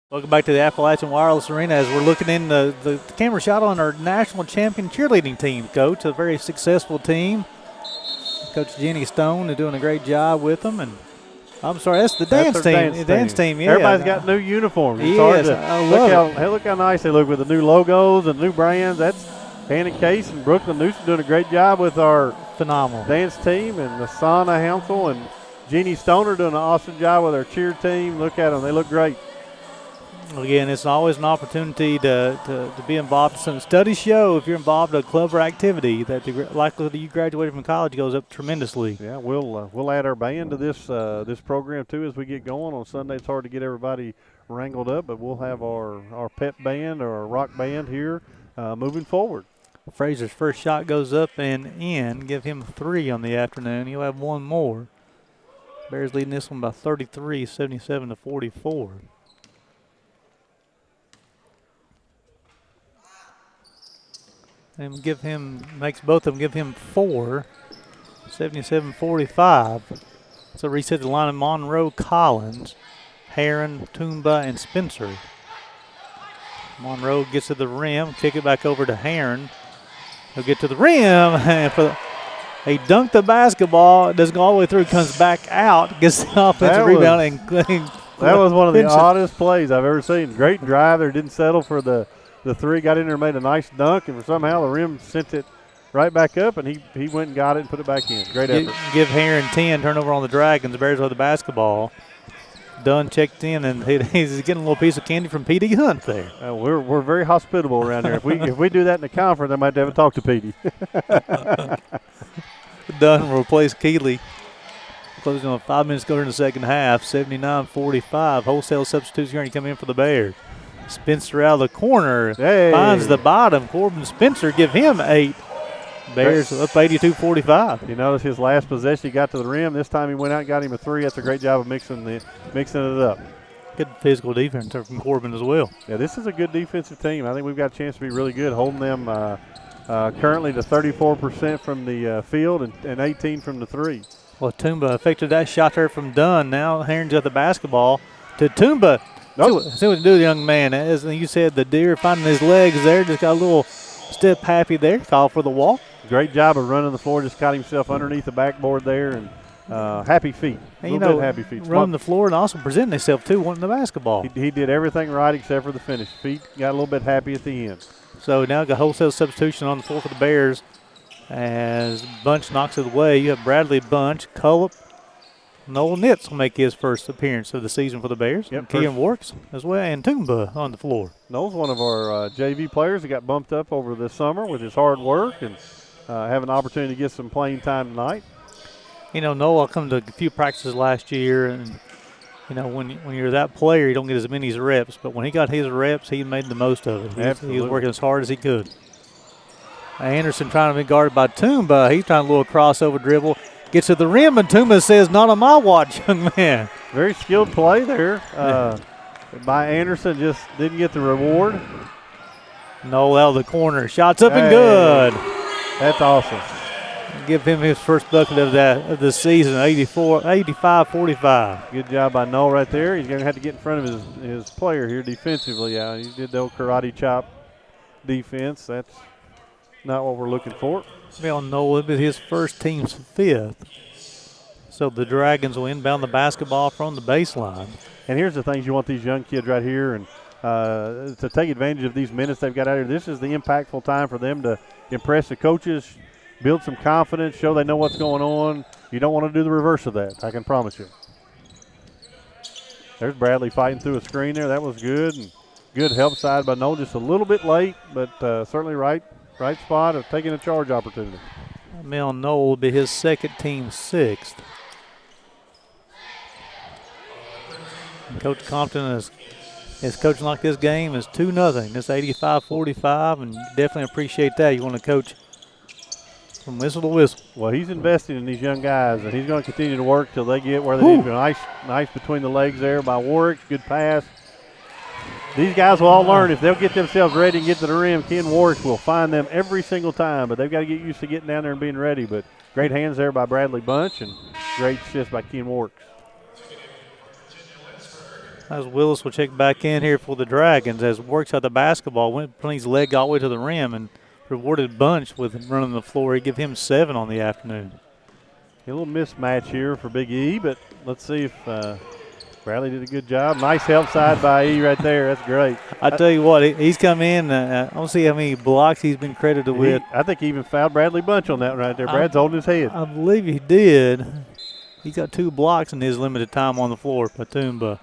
Welcome back to the Appalachian Wireless Arena as we're looking in the camera shot on our national champion cheerleading team, Coach. A very successful team. Coach Jenny Stone is doing a great job with them. And I'm sorry, that's the dance team. The dance team, yeah. Everybody's got new uniforms. It's yes, hard to I love it. Look how nice they look with the new logos and new brands. That's Hannah Case and Brooklyn Newsom doing a great job with our phenomenal dance team, and Lasana Hansel and Jeannie Stoner doing an awesome job with our cheer team. Look at them. They look great. Again, it's always an opportunity to be involved. Some studies show if you're involved in a club or activity that the likelihood that you graduated from college goes up tremendously. Yeah, we'll add our band to this program too as we get going. On Sunday, it's hard to get everybody wrangled up, but we'll have our pep band or our rock band here moving forward. Fraser's first shot goes up and in. Give him 3 on the afternoon. He'll have one more. Bears leading this one by 33, 77-44. And makes both of them give him 4, 77-45. So reset the line of Monroe, Collins, Heron, Toomba, and Spencer. Monroe gets to the rim, kick it back over to Heron. He'll get to the rim, and he dunked the basketball. It doesn't go all the way through, comes back out, gets the offensive rebound. That was one of the oddest plays I've ever seen. Great drive there, didn't settle for the 3, got in there, made a nice dunk, and somehow the rim sent it right back up, and he went and got it and put it back in. Great effort. Give Heron 10, turnover on the Dragons. The Bears with the basketball. Dunn checked in, and he's getting a little piece of candy from P.D. Hunt there. We're very hospitable around here. If we do that in the conference, I might have to talk to P.D. Dunn will replace Keeley. Closing on 5 minutes to go in the second half. 79-45. Wholesale substitution coming in for the Bears. Spencer out of the corner. Finds the bottom. Corbin Spencer, give him 8. Bears up 82-45. You notice his last possession, he got to the rim. This time he went out and got him a 3. That's a great job of mixing it up. Good physical defense from Corbin as well. Yeah, this is a good defensive team. I think we've got a chance to be really good, holding them currently to 34% from the field and 18 from the 3. Well, Toomba affected that shot there from Dunn. Now Heron's got the basketball to Toomba. Nope. See what to do, young man. As you said, the deer finding his legs there, just got a little step happy there. Call for the walk. Great job of running the floor. Just got himself underneath the backboard there, and happy feet. And, a little bit happy feet. Running the floor and also presenting himself too, wanting the basketball. He did everything right except for the finish. Feet got a little bit happy at the end. So now got wholesale substitution on the floor for the Bears. As Bunch knocks it away, you have Bradley Bunch, Cullip, Noel Nitz will make his first appearance of the season for the Bears. Yep, Kean Works as well, and Toomba on the floor. Noel's one of our JV players that got bumped up over the summer with his hard work and have an opportunity to get some playing time tonight. You know, Noah come to a few practices last year, and you know when you're that player, you don't get as many reps. But when he got his reps, he made the most of it. He was working as hard as he could. Anderson trying to be guarded by Toomba. He's trying a little crossover dribble. Gets to the rim, and Toomba says, "Not on my watch, young man." Very skilled play there by Anderson. Just didn't get the reward. Noel out of the corner. Shots up and good. That's awesome. Give him his first bucket of the season, 85-45. Good job by Noel right there. He's going to have to get in front of his player here defensively. He did the old karate chop defense. That's not what we're looking for. Well, Noel will be his first team's 5th. So the Dragons will inbound the basketball from the baseline. And here's the things you want these young kids right here and to take advantage of these minutes they've got out here. This is the impactful time for them to impress the coaches, build some confidence, show they know what's going on. You don't want to do the reverse of that, I can promise you. There's Bradley fighting through a screen there. That was good. And good help side by Noel, just a little bit late, but certainly right spot of taking a charge opportunity. Mel Noel will be his second team 6th. And Coach Compton is coaching like this game is 2-0. It's 85-45, and you definitely appreciate that. You want to coach from whistle to whistle. Well, he's investing in these young guys, and he's going to continue to work till they get where they need to go. Nice between the legs there by Warwick. Good pass. These guys will all learn if they'll get themselves ready and get to the rim. Ken Warwick will find them every single time, but they've got to get used to getting down there and being ready. But great hands there by Bradley Bunch and great assist by Ken Warwick. As Willis will check back in here for the Dragons as works out the basketball, went putting his leg all the way to the rim and rewarded Bunch with running the floor. He give him 7 on the afternoon. A little mismatch here for Big E, but let's see if Bradley did a good job. Nice help side by E right there. That's great. I tell you what, he's come in. I don't see how many blocks he's been credited with. I think he even fouled Bradley Bunch on that one right there. Brad's holding his head. I believe he did. He got 2 blocks in his limited time on the floor, Patumba.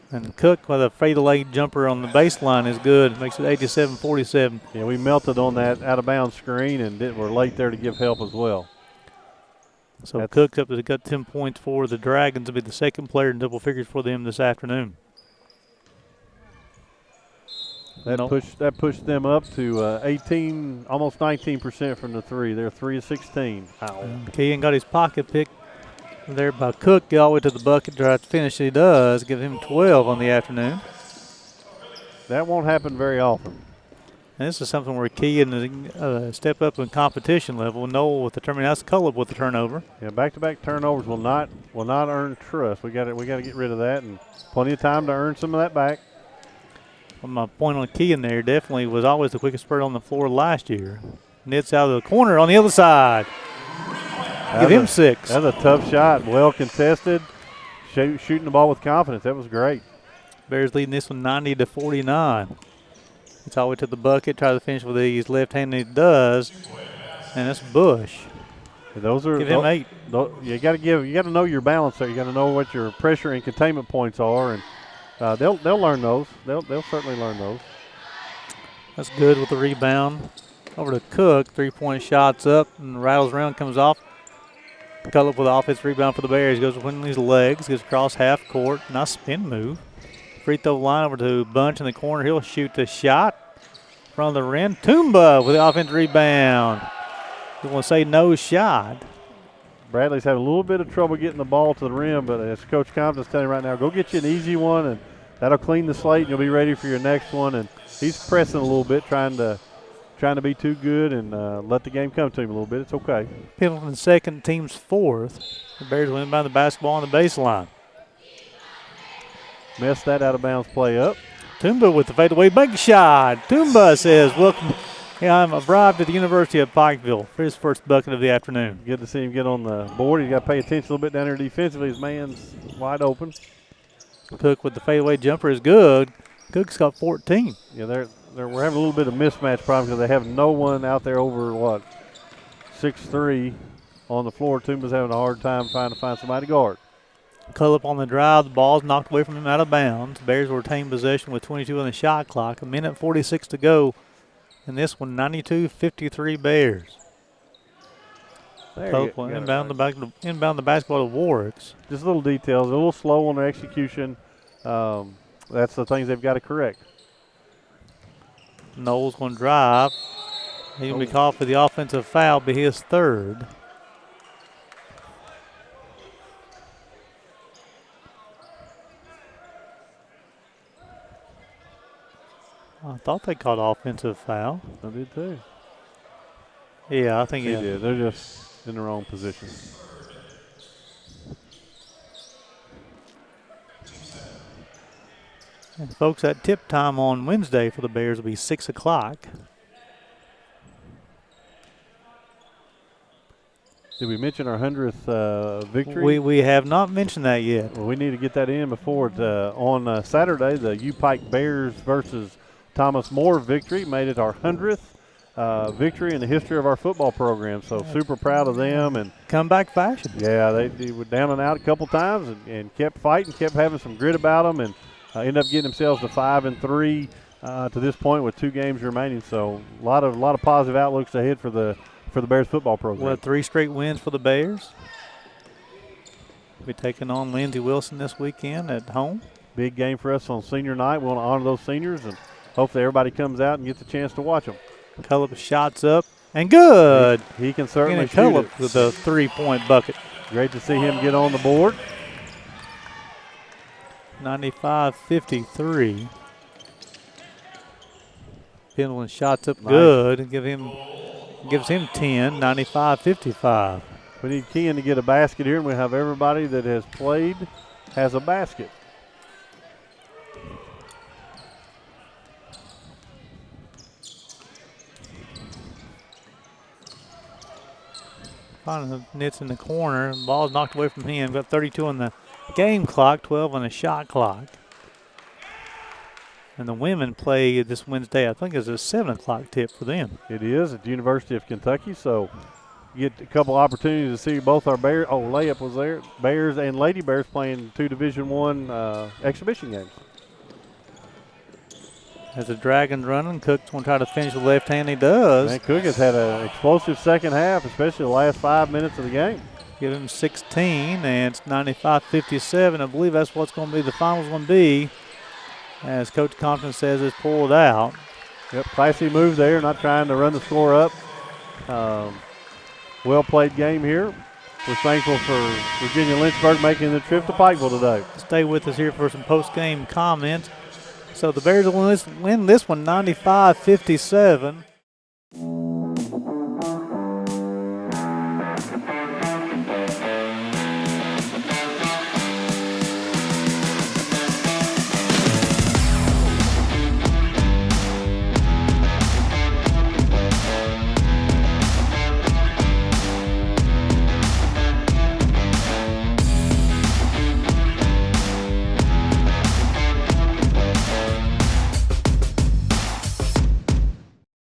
And Cook with a fadeaway jumper on the baseline is good. Makes it 87-47. Yeah, we melted on that out-of-bounds screen and we're late there to give help as well. So Cook's up to got 10 points for the Dragons to be the second player in double figures for them this afternoon. That pushed them up to 18, almost 19% from the 3. They're 3 of 16. Keegan got his pocket pick there by Cook, all the way to the bucket, try to finish. He does, give him 12 on the afternoon. That won't happen very often. And this is something where Keegan step up in competition level. Noel with the turnover. That's Cullip with the turnover. Yeah, back-to-back turnovers will not earn trust. We got to get rid of that, and plenty of time to earn some of that back. Well, my point on Keegan there definitely was always the quickest spurt on the floor last year. Nits out of the corner on the other side. Give him 6. That's a tough shot. Well contested. Shooting the ball with confidence. That was great. Bears leading this one 90-49. It's all the way to the bucket. Try to finish with his left hand, and he does. And that's Bush. Give him 8. You got to know your balance there. You got to know what your pressure and containment points are, and they'll learn those. They'll certainly learn those. That's good with the rebound. Over to Cook. 3-point shots up and rattles around, comes off. Cullip with the offensive rebound for the Bears. Goes between his legs, goes across half court. Nice spin move. Free throw line over to Bunch in the corner. He'll shoot the shot from the rim. Toomba with the offensive rebound. You want to say no shot. Bradley's having a little bit of trouble getting the ball to the rim, but as Coach Compton's telling you right now, go get you an easy one, and that'll clean the slate, and you'll be ready for your next one. And he's pressing a little bit, trying to be too good and let the game come to him a little bit. It's okay. Pendleton second, team's 4th. The Bears will inbound the basketball on the baseline. Messed that out of bounds play up. Toomba with the fadeaway big shot. Toomba says, welcome. I've arrived at the University of Pikeville for his first bucket of the afternoon. Good to see him get on the board. He's got to pay attention a little bit down there defensively. His man's wide open. Cook with the fadeaway jumper is good. Cook's got 14. Yeah, we're having a little bit of mismatch problem because they have no one out there over 6'3" on the floor. Toomba's having a hard time trying to find somebody to guard. Cullip on the drive. The ball's knocked away from him out of bounds. Bears will retain possession with 22 on the shot clock. 1:46 to go. And this one, 92-53 Bears. Inbound the basketball to Warwicks. Just little details, a little slow on their execution. That's the things they've got to correct. Knowles going to drive. He's going to be called for the offensive foul, be his third. I thought they called offensive foul. I did too. Yeah, I think they did. They're just in the wrong position. And folks, that tip time on Wednesday for the Bears will be 6 o'clock. Did we mention our 100th victory? We have not mentioned that yet. Well, we need to get that in before on Saturday, the UPIKE Bears versus Thomas More victory made it our 100th victory in the history of our football program. So super proud of them. And comeback fashion. Yeah, they were down and out a couple times and kept fighting, kept having some grit about them, and ended up getting themselves to 5-3 to this point with 2 games remaining. So a lot of positive outlooks ahead for the Bears football program. Well, 3 straight wins for the Bears. We'll be taking on Lindsey Wilson this weekend at home. Big game for us on senior night. We want to honor those seniors, and hopefully everybody comes out and gets a chance to watch them. Cullup shots up and good. He can certainly shoot Cullup it. with a 3-point bucket. Great to see him get on the board. 95-53. Pendleton shots up good and gives him 10, 95-55. We need Kean to get a basket here, and we have everybody that has played has a basket. Finally, Nitz in the corner. Ball's knocked away from him. Got 32 on the game clock, 12 on the shot clock. And the women play this Wednesday, I think it's a 7 o'clock tip for them. It is at the University of Kentucky, so you get a couple opportunities to see both our Bears. Oh, layup was there. Bears and Lady Bears playing 2 Division I exhibition games. As the Dragons running, Cook's going to try to finish the left hand. He does. Man, Cook has had an explosive second half, especially the last 5 minutes of the game. Give him 16, and it's 95-57. I believe that's what's going to be the finals going to be. As Coach Compton says, it's pulled out. Yep, classy move there, not trying to run the score up. Well-played game here. We're thankful for Virginia Lynchburg making the trip to Pikeville today. Stay with us here for some post-game comments. So the Bears will win this one 95-57.